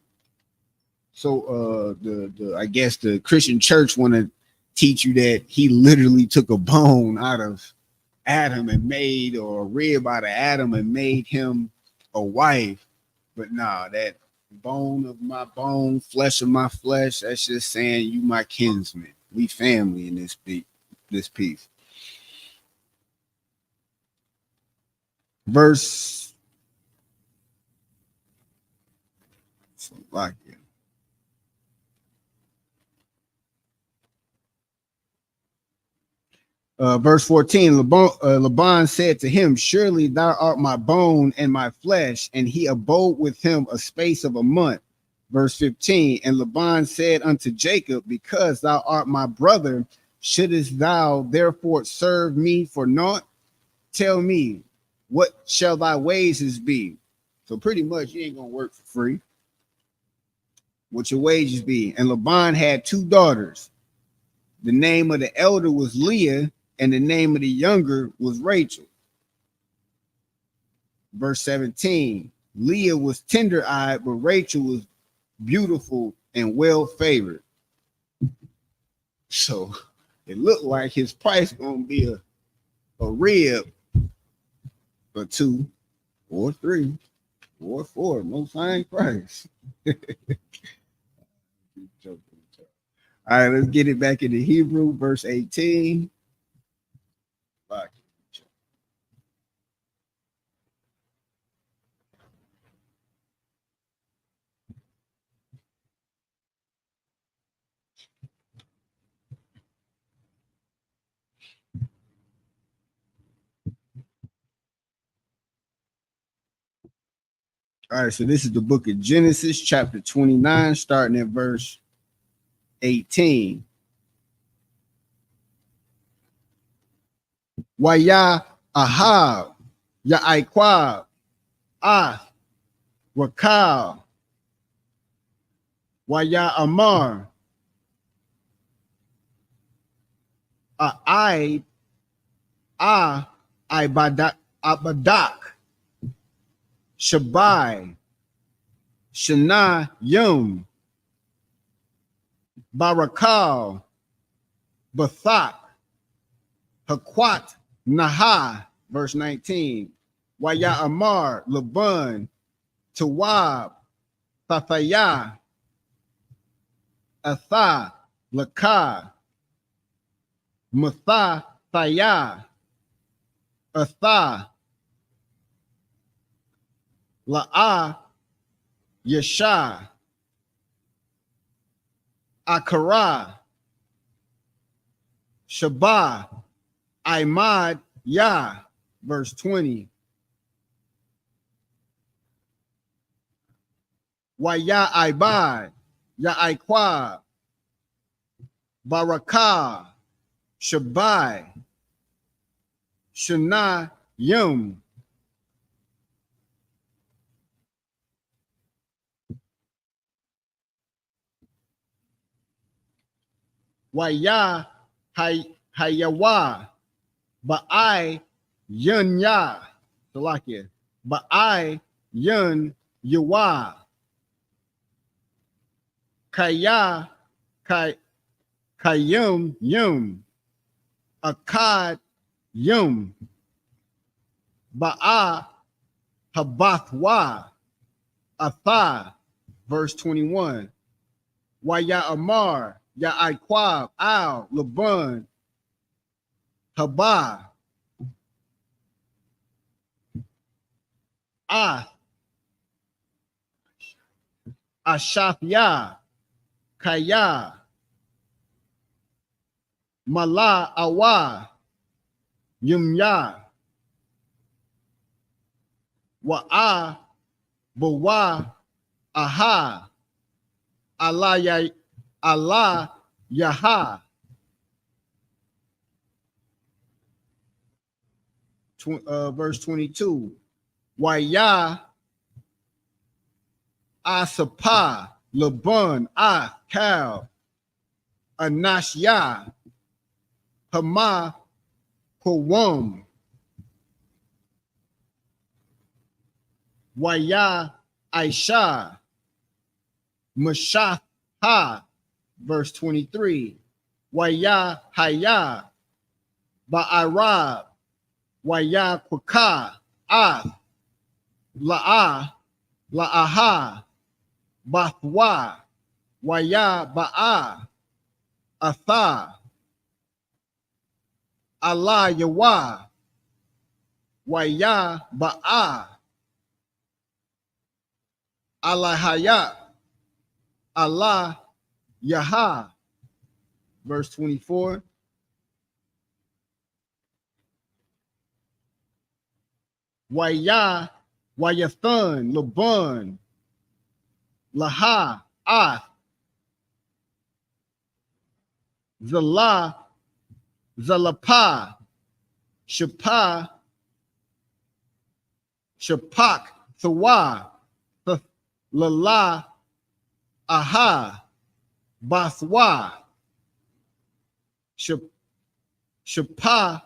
So the I guess the Christian church want to teach you that he literally took a bone out of Adam and made, or a rib out of Adam and made him a wife. But nah, that bone of my bone, flesh of my flesh, that's just saying you my kinsman. We family in this piece. Verse like it. Verse 14, Laban said to him, surely thou art my bone and my flesh, and he abode with him a space of a month. Verse 15, and Laban said unto Jacob, because thou art my brother, shouldest thou therefore serve me for naught? Tell me, what shall thy wages be? So pretty much you ain't gonna work for free. What your wages be? And Laban had two daughters. The name of the elder was Leah, and the name of the younger was Rachel. Verse 17, Leah was tender-eyed, but Rachel was beautiful and well-favored. So it looked like his price gonna be a rib or two or three or four, no fine price. All right, let's get it back into Hebrew, verse 18. All right, so this is the book of Genesis, chapter 29, starting at verse 18. Waya Ahab, Ya'aikwab, Rakal, Waya Amar, Ibadak, Shabai, Shana Yum, Barakal, Bathak, Hakwat, Naha, verse 19. Waya Amar, Laban, Tawab, Fathaya, Atha, Lakah, Matha, Thaya, Atha, La'ah, Yesha, Akara, Shabah, Imad, Yah, verse 20. Waya Ibad, Ya'aikwab, Barakah, Shabai, Shana Yum. Waya Hayawa, Ba'ai Yun Ya, Salakia, Ba'ai Yun Yawa, Kaya Kayum Yum, Akkad Yum, Ba'a Habathwa, Atha, verse 21. Waya Amar, Ya'aikwab, Al, Laban, Haba, Ashafya, Kaya, Mala Awa, Yumya, Wa'a, Bawa, Aha, Allah Yaha. Verse 22. Waya Asapa, Laban, Kal, Anashya, Hama, Kawam, Waya Aisha, Mashaha, verse 23. Waya Haya, Ba'arab, Waya Kwaka, La'aha, Bathwa, Waya Ba'a, Atha, Allah Yawa, Waya Ba'a, Allah Haya, Allah Yaha, verse 24. Waya, Wayathan, Laban, Laha, Zala, Zalapa, Shapa, Shapak, Thawa, Lala, Aha, Bathwa, Shapa,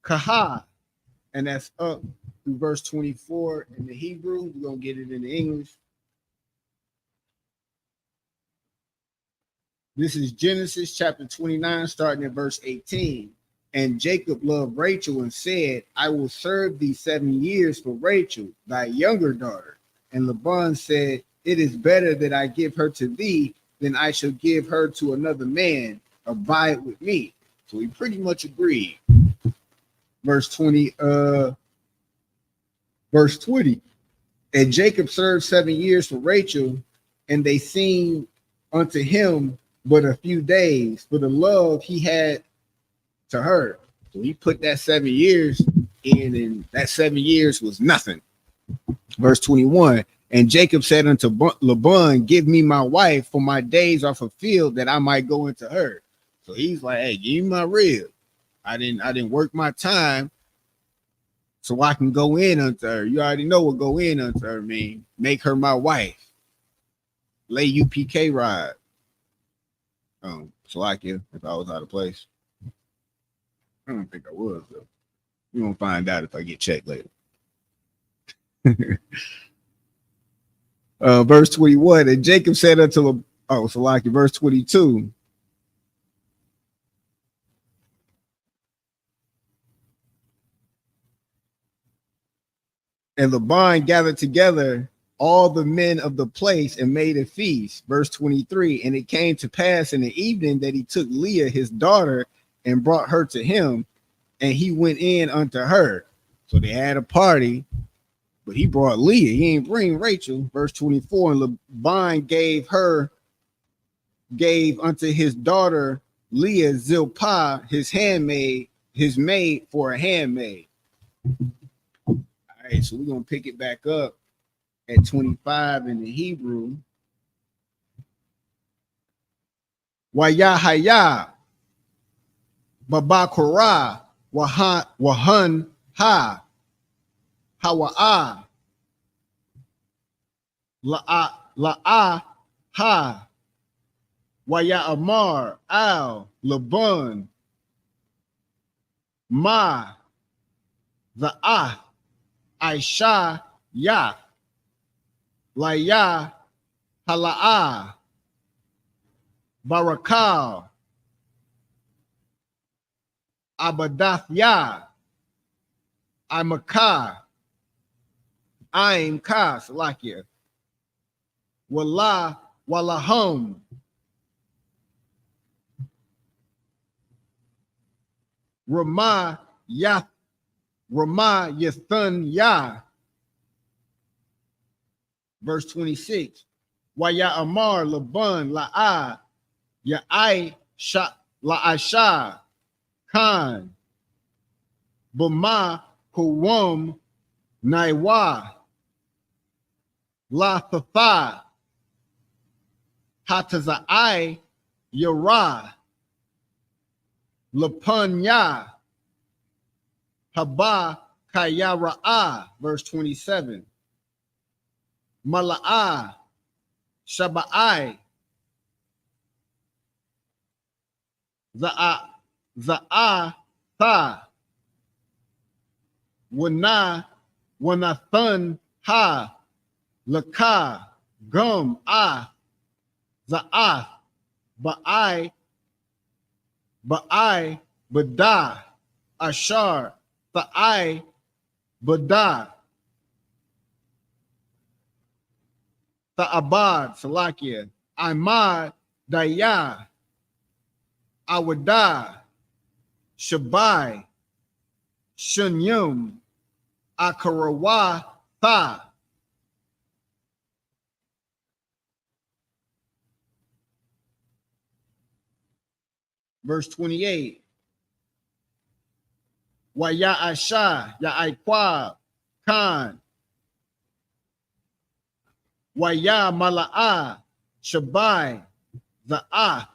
Kaha, and that's up through verse 24 in the Hebrew. We're going to get it in the English. This is Genesis chapter 29, starting at verse 18. And Jacob loved Rachel and said, I will serve thee 7 years for Rachel, thy younger daughter. And Laban said, it is better that I give her to thee than I shall give her to another man. Abide with me. So he pretty much agreed. Verse 20. And Jacob served 7 years for Rachel, and they seemed unto him but a few days for the love he had to her. So he put that 7 years in, and that 7 years was nothing. Verse 21. And Jacob said unto Laban, give me my wife, for my days are fulfilled, that I might go into her. So he's like, hey, give me my rib. I didn't work my time, so I can go in unto her. You already know what go in unto her mean. Make her my wife. Lay UPK ride. So like if I was out of place. I don't think I was though. You're gonna find out if I get checked later. Verse 21, and Jacob said unto so like verse 22. And Laban gathered together all the men of the place and made a feast. Verse 23, and it came to pass in the evening that he took Leah, his daughter, and brought her to him, and he went in unto her. So they had a party, but he brought Leah. He ain't bring Rachel. Verse 24, and Laban gave unto his daughter Leah Zilpah, his handmaid, his maid for a handmaid. All right, so we're gonna pick it back up at 25 in the Hebrew. Wayahaya Babakura Wahan Ha Hawa'a La'a Ha Waya Amar Al Laban Ma Za'ah Aisha Ya Laya Hala'a Barakal Abadathya Imaka Aim Ka Salakia Wala Walahum Ramah Yathan Ya. Verse 26. Waya Amar Laban La'a Ya'ai La'asha Khan Bama Kuwam Naiwa La Thafa Hatazai Yara Lapanya Haba Kayara'a. Verse 27. Mala'a Shaba'ai Za'a Tha Wanathan Ha Laka Gum Za'ath Ba'ai Bada Ashar Tha'ai Bada Ta'abad Salakia Imad Daya Awada Shabai Shunyum Akarawa Tha. Verse 28. Waya Asha Ya'aiqua Khan Waya Mala'a Shabai Za'ah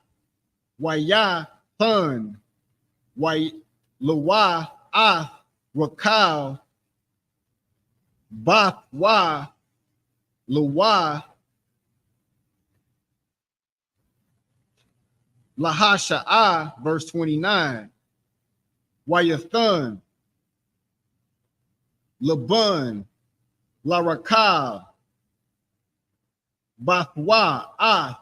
Waya Thun Way Lawa Ah Rakal Bathwa Lawa Lahasha'a. Verse 29. Wayathan Laban Larakal Bathwa Ah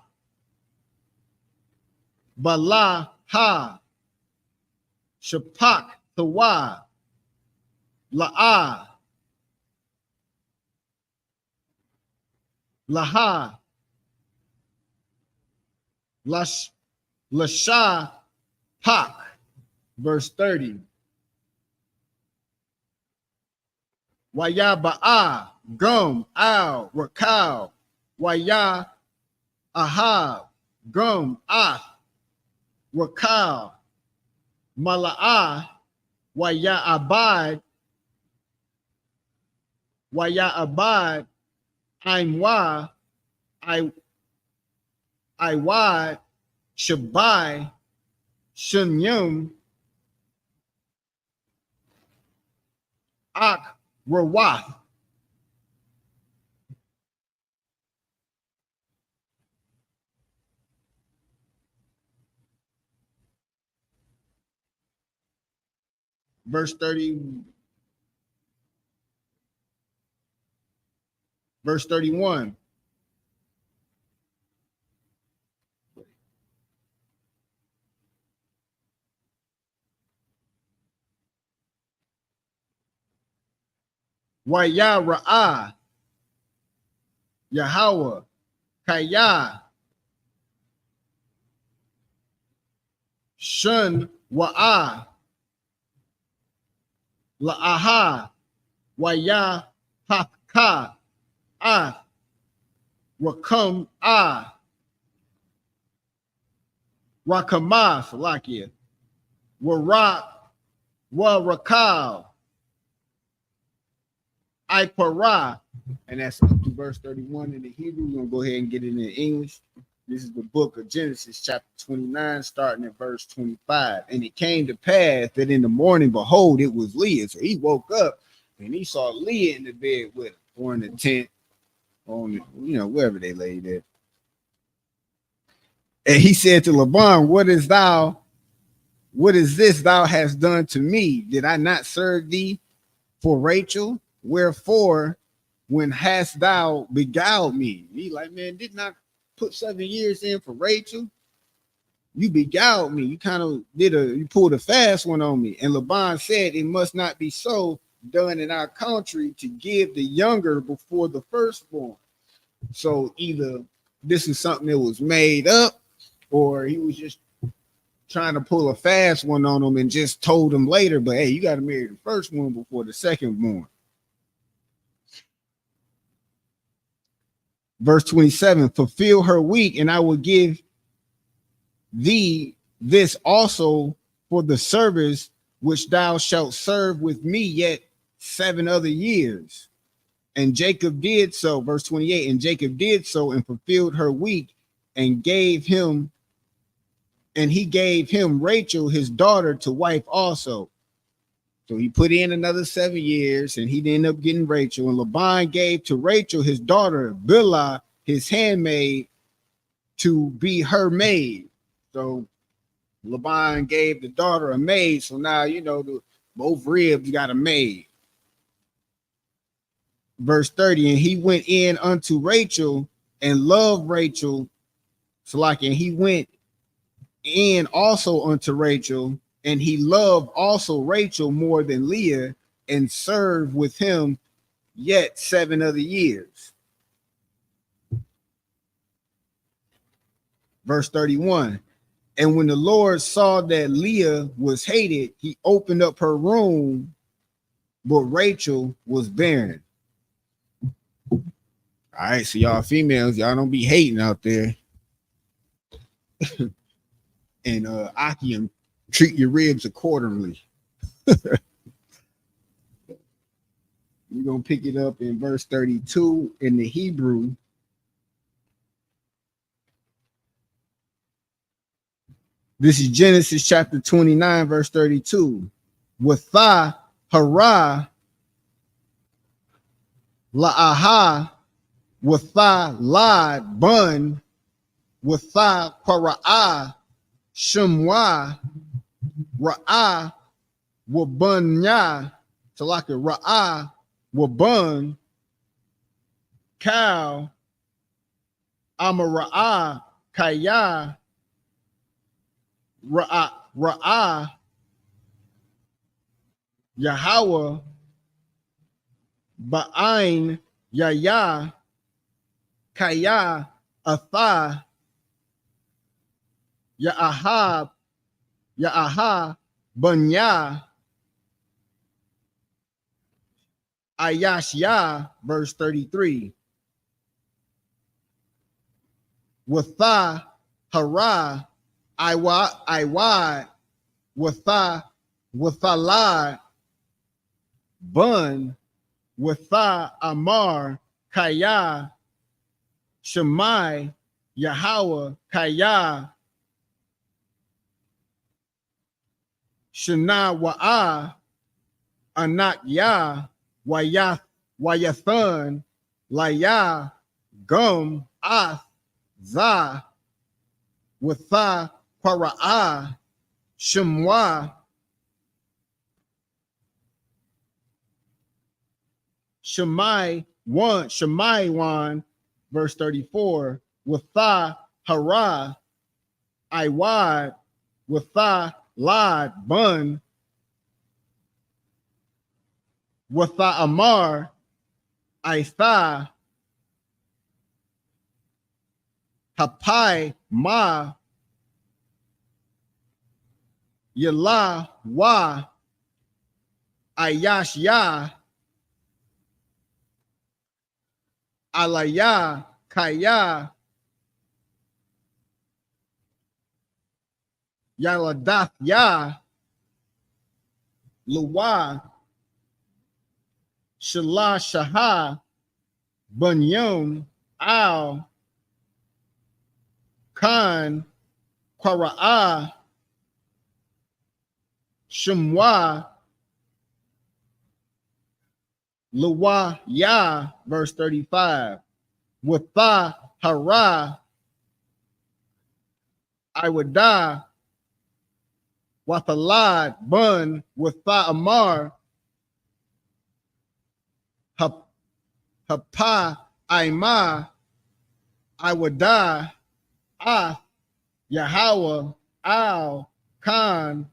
Bala Ha Shapak Thawa La'a Laha Lasha Pak. Verse 30. Waya Ba'a Gum Al Rakal Waya Ahab Gum Ah Rakal Mala'a Waya Abad I'm why I why Shabai Shunyum Ak Rawath. Verse 30, verse 31. Waya Ra'ah Yahweh Kaya Shun Wa'ah La'aha Waya Haka Ah Rakam Ah Rakamah Salakia Warak Warakal Ipara. And that's up to verse 31 in the Hebrew. We're gonna go ahead and get it in English. This is the book of Genesis, chapter 29, starting at verse 25. And it came to pass that in the morning, behold, it was Leah. So he woke up and he saw Leah in the bed with him, or in the tent, on wherever they laid it. And he said to Laban, what is this thou hast done to me? Did I not serve thee for Rachel? Wherefore, when hast thou beguiled me? He like, man, did not put 7 years in for Rachel. You beguiled me. You kind of you pulled a fast one on me. And Laban said, it must not be so done in our country to give the younger before the firstborn. So either this is something that was made up, or he was just trying to pull a fast one on him and just told him later, but hey, you got to marry the first one before the second born. Verse 27, fulfill her week, and I will give thee this also for the service which thou shalt serve with me yet 7 other years. And Jacob did so, verse 28, and Jacob did so and fulfilled her week, and he gave him Rachel, his daughter, to wife also. So he put in another 7 years, and he ended up getting Rachel. And Laban gave to Rachel, his daughter, Bilhah, his handmaid, to be her maid. So Laban gave the daughter a maid. So now, both ribs got a maid. Verse 30, and he went in unto Rachel and loved Rachel. So and he went in also unto Rachel, and he loved also Rachel more than Leah, and served with him yet 7 other years. Verse 31, and when the Lord saw that Leah was hated, he opened up her womb, but Rachel was barren. All right, so y'all females, y'all don't be hating out there. And Akim, treat your ribs accordingly. We're going to pick it up in verse 32 in the Hebrew. This is Genesis chapter 29, verse 32. Watha hara la'aha watha la bun watha para'ah shumwa ra'ah wabunya talaka ra'ah wabun cow amara'ah kaya ra'ah Yahweh ba'ain yaya kaya atha ya'ahab bunya ayashya. Verse 33, watha hara iwa wathala bun watha amar kaya Shemai, Yahweh, Kaya, Shana Wa'ah, Anak Yah, Wayathan, Laya, Gum, Ath, Za, Watha, Para'ah, Shemwa, Shemai 1, verse 34, Watha, Hara, Iwad, Watha, Lad, Bun, Watha Amar, Aitha, Hapai, Ma, Yala, Wa, Ayash Ya, Alaya, Kaya, Yaladath Ya, Luwa, Shala Shaha, Bunyum, Al, Khan, Qara'ah, Shemwa, Luwa Ya, verse 35. Watha Hara, Iwada, Wathalad, Bun, Watha Amar, Hapa, Aima, Iwada, Ah, Yahweh, Al, Khan,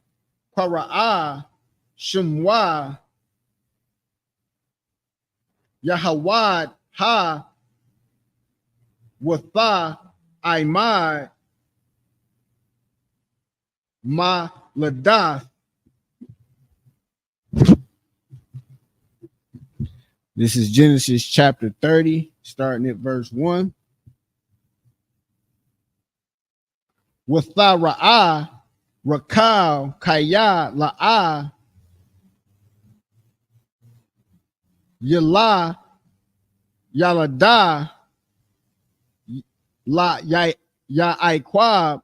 Qara'ah, Shemwa, Yahawad, Ha, Watha, Aimai, Ma, Ladath. This is Genesis chapter 30, starting at verse 1. Watha Ra'ah, Rakal, Kaya, La'ah, Yala, Yalada, La Ya'aikwab,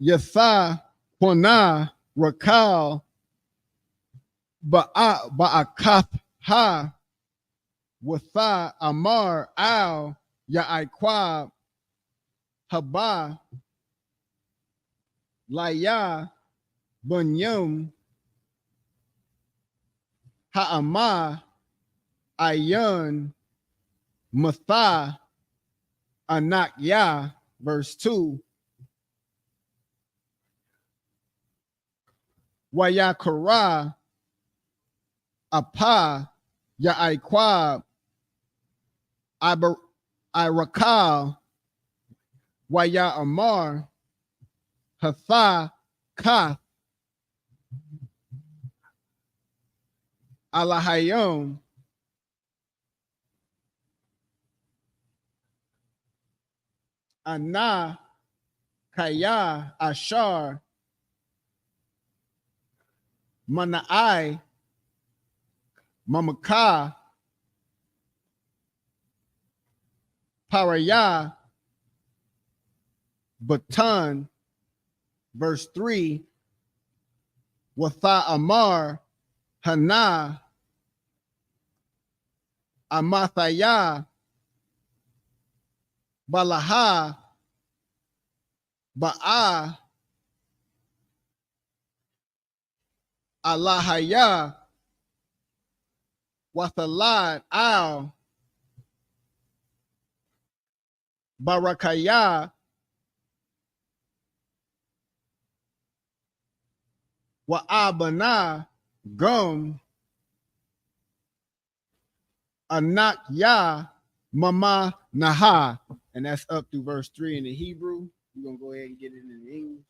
Yatha, Quana, Rakal, Ba'akath Ha, Watha Amar Al, Ya'aikwab, Haba, Laya, Bunyum, Ha'ama, Ayun, Matha, Anak Ya, verse 2. Wayakara, Apa, Ya'aikwab, Irakal, Waya Amar, Hatha, Kath, Alahayom, Ana, Kaya, Ashar, Mana'ai, Mamaka, Paraya, Batan, verse 3, Watha Amar, Hana, Amathaya, Balaha, Ba'a, Alahaya, Wathalad, Al, Barakaya, Wa'abana, Gum, Anak Ya, Mama Naha. And that's up through verse 3 in the Hebrew. We're going to go ahead and get it in the English.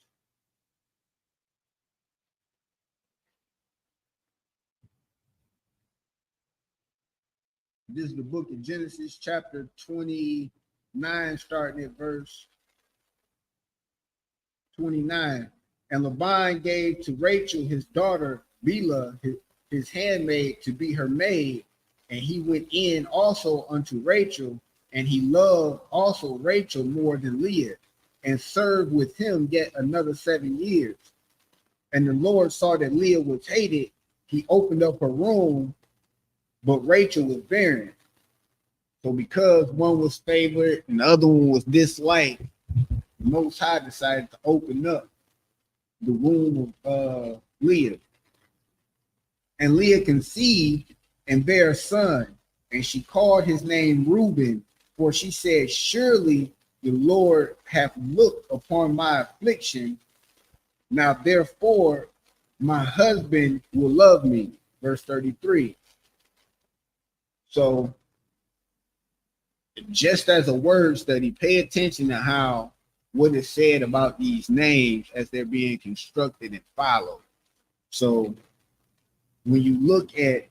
This is the book of Genesis, chapter 29, starting at verse 29. And Laban gave to Rachel his daughter Bilhah, his handmaid, to be her maid. And he went in also unto Rachel And he loved also Rachel more than Leah, and served with him yet another 7 years. And the Lord saw that Leah was hated. He opened up her womb, but Rachel was barren. So because one was favored and the other one was disliked, the Most High decided to open up the womb of Leah. And Leah conceived and bare a son, and she called his name Reuben, for she said, surely the Lord hath looked upon my affliction. Now therefore my husband will love me. Verse 33. So just as a word study, pay attention to how what is said about these names as they're being constructed and followed. So when you look at,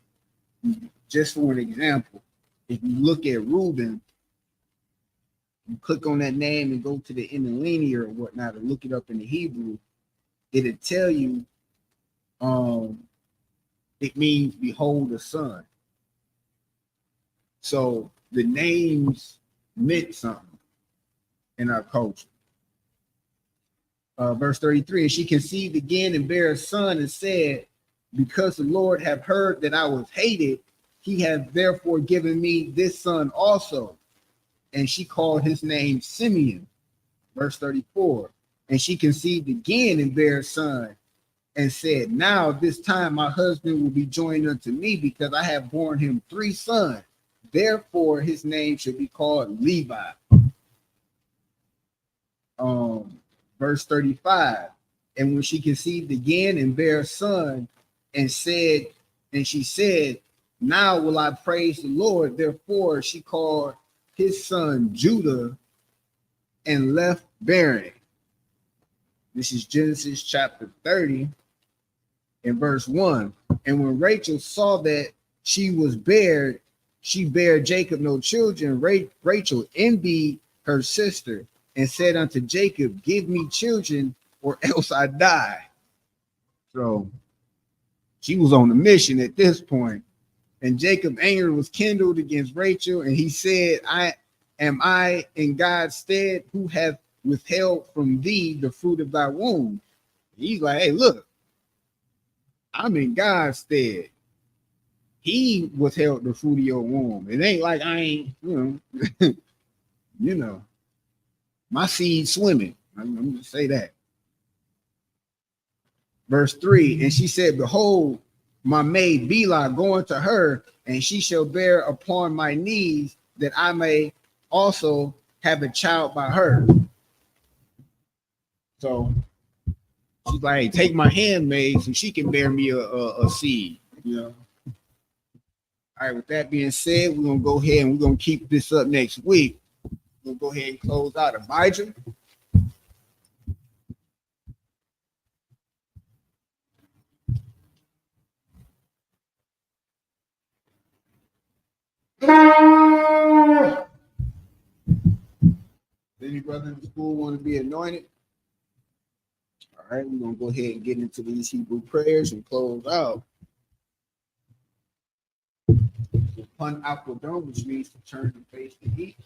just for an example, if you look at Reuben, you click on that name and go to the interlinear or whatnot, or look it up in the Hebrew, it'll tell you it means behold the son. So the names meant something in our culture. Verse 33, and she conceived again and bare a son and said, because the Lord have heard that I was hated, he hath therefore given me this son also. And she called his name Simeon. Verse 34, and she conceived again and bare a son and said, now this time my husband will be joined unto me, because I have borne him 3 sons. Therefore his name should be called Levi. Verse 35, and when she conceived again and bare a son, and she said, now will I praise the Lord. Therefore she called his son Judah and left barren. This is Genesis chapter 30 and verse 1. And when Rachel saw that she was barren, she bare Jacob no children. Rachel envied her sister and said unto Jacob, give me children or else I die. So she was on a mission at this point. And Jacob's anger was kindled against Rachel, and he said, am I in God's stead, who hath withheld from thee the fruit of thy womb? He's like, hey, look, I'm in God's stead. He withheld the fruit of your womb. It ain't like I ain't, you know, my seed swimming. I'm going to say that. Verse 3, and she said, behold, my maid Bilhah going to her, and she shall bear upon my knees, that I may also have a child by her. So she's like, hey, take my handmaid so she can bear me a seed, All right, with that being said, we're going to go ahead and we're going to keep this up next week. We'll go ahead and close out Abijah. Any brother in the school want to be anointed? All right, we're going to go ahead and get into these Hebrew prayers and close out. Pun Aquadome, which means to turn and face the east.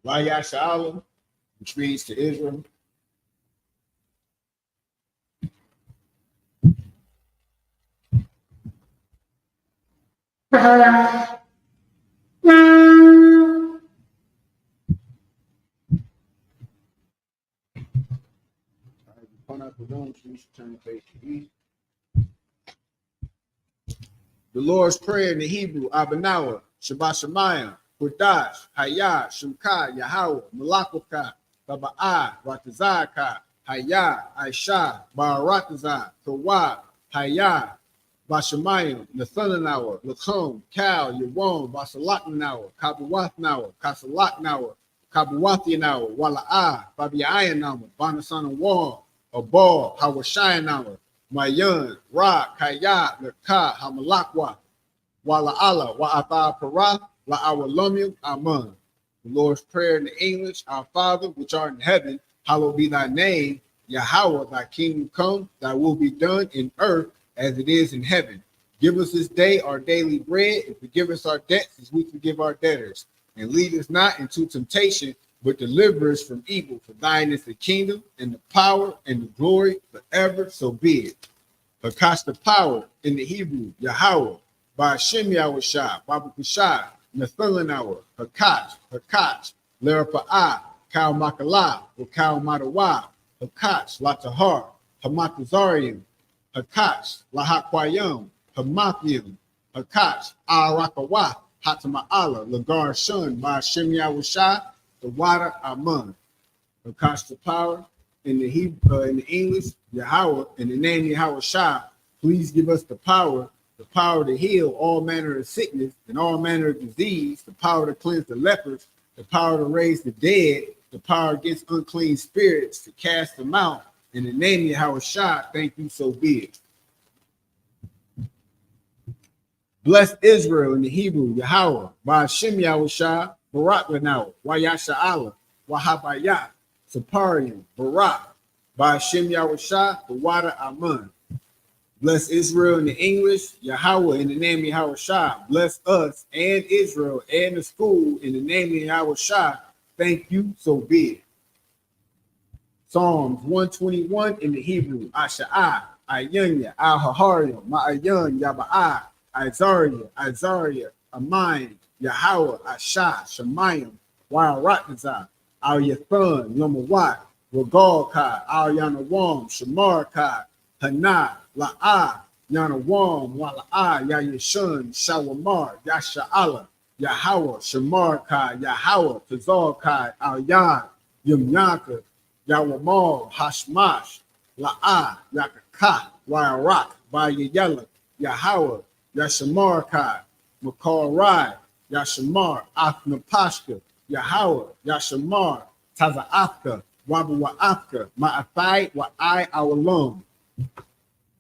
Vayashala, which means to Israel. The Lord's Prayer in the Hebrew, Abanawa, Shabbat Shemayim, Qudash, Hayah, Shemka, Yahweh, Malakoka, Taba'ah, Ratazaka, Hayah, Aisha, Baratazah, Tawah, Hayah, Bashamayim, Nathananawa, Lakum, Kal, Yawon, Basalaknawa, Kabuwathnawa, Kasalaknawa, Kabuwathianawa, Wala'ah, Babiayanawa, Banasana Wong, Abal, Hawashayanawa, Mayan, Ra, Kaya, Laka, Hamalakwa, Wala'ala, Wa'atha Parah, La'awalumyu, Aman. The Lord's Prayer in the English, our Father, which art in heaven, hallowed be thy name. Yahweh, thy kingdom come, thy will be done in earth as it is in heaven. Give us this day our daily bread, and forgive us our debts as we forgive our debtors. And lead us not into temptation, but deliver us from evil. For thine is the kingdom, and the power, and the glory forever. So be it. Hakash the power in the Hebrew, Yahweh, by Hashem Yahweh Shah, Babu Kushai, Nathalanawah, Hakash, Lerapa'ah, Kal Makalah, or Kal Madawa, Hakash, Latahar, Hamatazarian, Hakash, Lahakwayam, Hamathium, Hakash, Arakawa, Hatama'ala, Lagar Shun, by Hashem Yahweh Shah, the water Amun. Hakash the power in the Hebrew, in the English, Yahweh, in the name Yahweh Shah, please give us the power to heal all manner of sickness and all manner of disease, the power to cleanse the lepers, the power to raise the dead, the power against unclean spirits, to cast them out. In the name of Yahweh Shah, thank you, so be it. Bless Israel in the Hebrew, Yahweh, by Hashem Yahweh Shah, Barak Lanaw, Wayasha Allah, Wahabayah, Saparian, Barak, by Hashem Yahweh Shah, the water Amun. Bless Israel in the English, Yahweh in the name of Yahweh Shah. Bless us and Israel and the school in the name of Yahweh Shah. Thank you, so be it. Psalms 121 in the Hebrew, Asha'ah, Ayunya, Al-Hahariah, Ma'ayan, Yaba'ah, Isaiah, Amain, Yahweh, Ashah, Shemayim, Wa'aratazah, Al-Yathan, Yomawat, Regal Kai, Al-Yanawam, Shamar Kai, Hana, La'ah, Yanawam, Wala'ah, Yayashun, Shawamar, Yasha'ala, Yahweh, Shamar Kai, Yahweh, Tazal Kai, Al-Yan, Yumyaka, Yawamal, Hashmash, La'ah, Yakaka, Wa'arak, Bayayala, Yahweh, Yashamar Kai, Makar Rai, Yashamar, Afnapashka, Yahweh, Yashamar, Taza'afka, Wabu'afka, Ma'afai, Wa'ai, Awalum.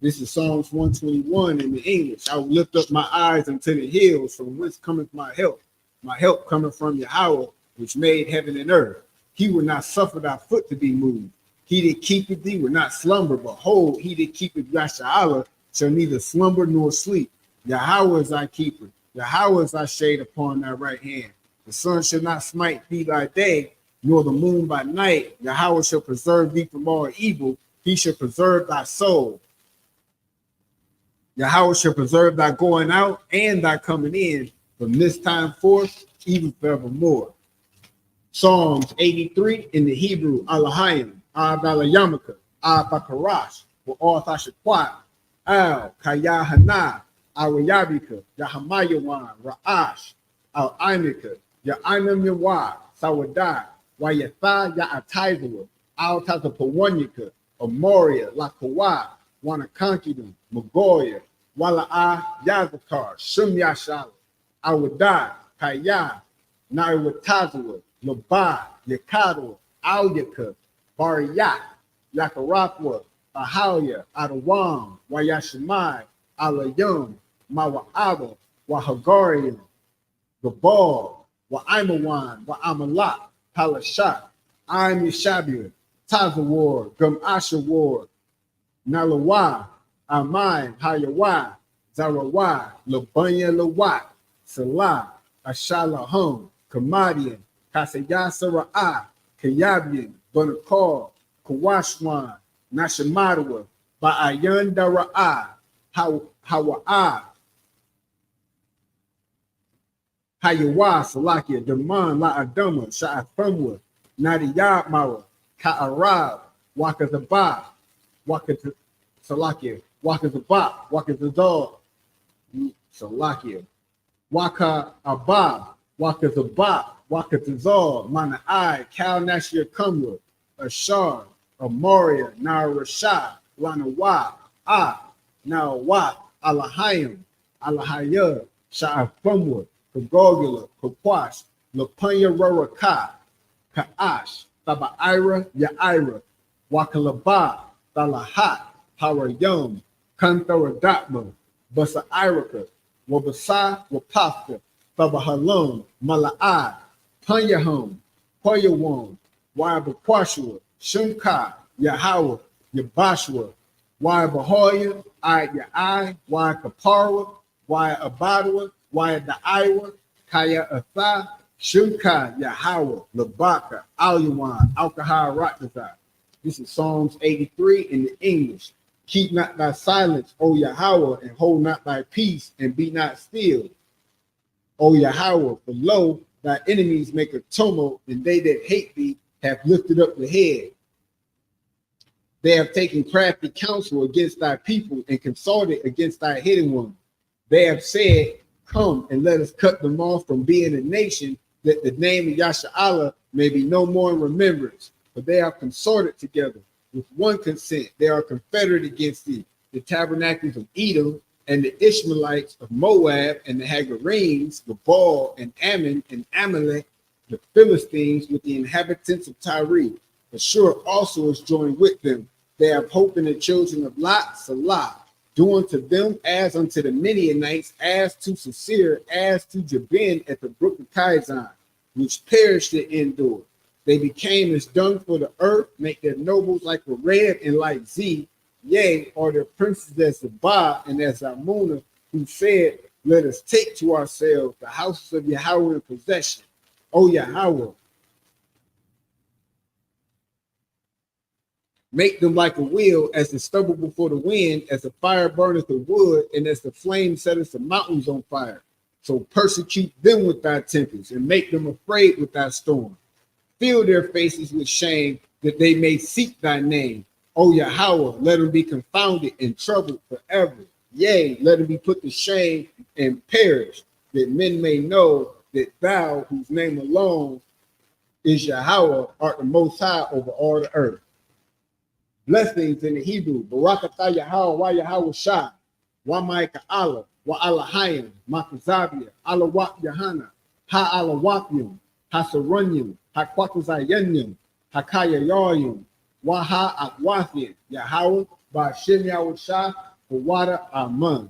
This is Psalms 121 in the English. I will lift up my eyes unto the hills, from whence cometh my help. My help cometh from Yahweh, which made heaven and earth. He will not suffer thy foot to be moved. He that keepeth thee will not slumber. Behold, he that keepeth Yasha'Allah shall neither slumber nor sleep. Yahweh is thy keeper. Yahweh is thy shade upon thy right hand. The sun shall not smite thee by day, nor the moon by night. Yahweh shall preserve thee from all evil. He shall preserve thy soul. Yahweh shall preserve thy going out and thy coming in from this time forth, even forevermore. Psalms 83 in the Hebrew, Alahayim, Abalayamaka, Abakarash, Wa'al Thashakwat, Al Kayahana, Awayabika, Yahamayawan, Ra'ash, Al Imika, Ya'inam Yawa, Sawadai, Wayatha, Ya'ataizawa, Al Tazapawanyaka, Amoria, Lakawa, Wanakankidim, Magoya, Wala'ah, Yazakar, Shum Yashala, Awadai, Kaya, Naiwatazawa, Labah, Yakadwa, Alyaka, Bariyak, Yakarakwa, Ahalia, Adawam, Wayashimai, Alayum, Mawa'aba, Wahagarian, Gabal, Wa'aimawan, Wa'amalak, Palashat, Aim Yashabir, Tazawar, Gum Ashawar, Nalawa, Amai, Hayawa, Zarawa, Labanya Lawat, Salah, Ashalahum, Kamadian, Kasayasara'a, Kayabian, Bunakar, Kawashwan, Nashamadawa, Ba'ayan Dara'a, Hawa'a, Hayawa, Salakia, Daman, La'adama, Sha'afamwa, Nadiyab Mawa, Ka'arab, Wakazabah, Salakia, Wakazabah, Wakazador, Salakia, Waka Abab, Wakazabah, Wakazazor, Mana'ai, Kal Nashir Kumra, Ashar, Amoria, Narashah, Lanawa, Nawa, Alahayim, Alahayah, Sha'afumwa, Kagogula, Kakwash, Lapanya Roraka, Ka'ash, Taba'ira, Ya'ira, Wakalaba, Talahat, Harayum, Kantharadakma, Basa'iraka, Wabasa, Wapafka, Tabahalum, Mala'ai, Panyahum, Poyawam, Wabakwashua, Shunka, Yahweh, Yabashua, Y Bahoya, I Yai, Y Kapara, Y Abadwa, Y Daiwa, Kaya Atha, Shunka, Yahweh, Labaka, Al-Yawan, Alkahar Rakazai. This is Psalms 83 in the English. Keep not thy silence, O Yahweh, and hold not thy peace, and be not still, O Yahweh, for lo, thy enemies make a tumult, and they that hate thee have lifted up the head. They have taken crafty counsel against thy people and consulted against thy hidden one. They have said, come and let us cut them off from being a nation, that the name of Yasha'Allah may be no more in remembrance. For they are consorted together with one consent. They are confederate against thee, the tabernacles of Edom, and the Ishmaelites of Moab, and the Hagarenes, the Baal, and Ammon, and Amalek, the Philistines, with the inhabitants of Tyre. Ashur also is joined with them. They have hope in the children of Lot, Salah, do unto them as unto the Midianites, as to Sisir, as to Jabin at the brook of Kizon, which perished at Endor. They became as dung for the earth, make their nobles like a red and like Z, yea, or their princes as Zabah and as Amunah, who said, let us take to ourselves the houses of Yahweh in possession. O Yahweh, make them like a wheel, as the stubble before the wind, as the fire burneth the wood, and as the flame setteth the mountains on fire. So persecute them with thy tempest, and make them afraid with thy storm. Fill their faces with shame, that they may seek thy name. O Yahweh, let them be confounded and troubled forever. Yea, let them be put to shame and perish, that men may know that thou, whose name alone is Yahweh, art the most high over all the earth. Blessings in the Hebrew, Barakatah Yahweh, Wa Yahweh Shah, Wa Ma'ika Allah, Wa Allahayim, Makazabia, Alawak Yahanna, Ha Alawakyum, Ha Sarunyum, Ha Kwakazayanyum, Ha Kayayoyum, Wa Ha Akwathian, Yahweh, Ba'ashem Yahweh Shah, Wawada Aman.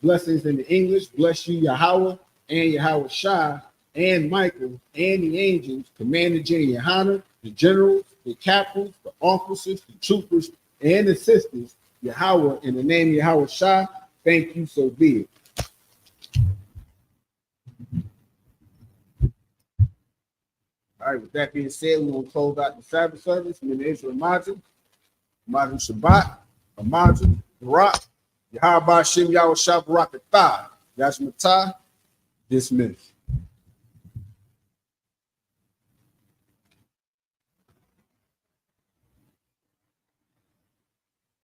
Blessings in the English, bless you, Yahweh, and Yahweh Shah, and Michael, and the angels, Commander General Yahanna, the generals, the captains, the officers, the troopers, and the sisters, Yahweh, in the name of Yahweh Shah, thank you, so be it. All right, with that being said, we're going to close out the Sabbath service. Min Israel Majid, Majid Shabbat, Majid, Barak, Yahweh Shem Yahweh Shah Barak Atah, Yashmatah, dismissed.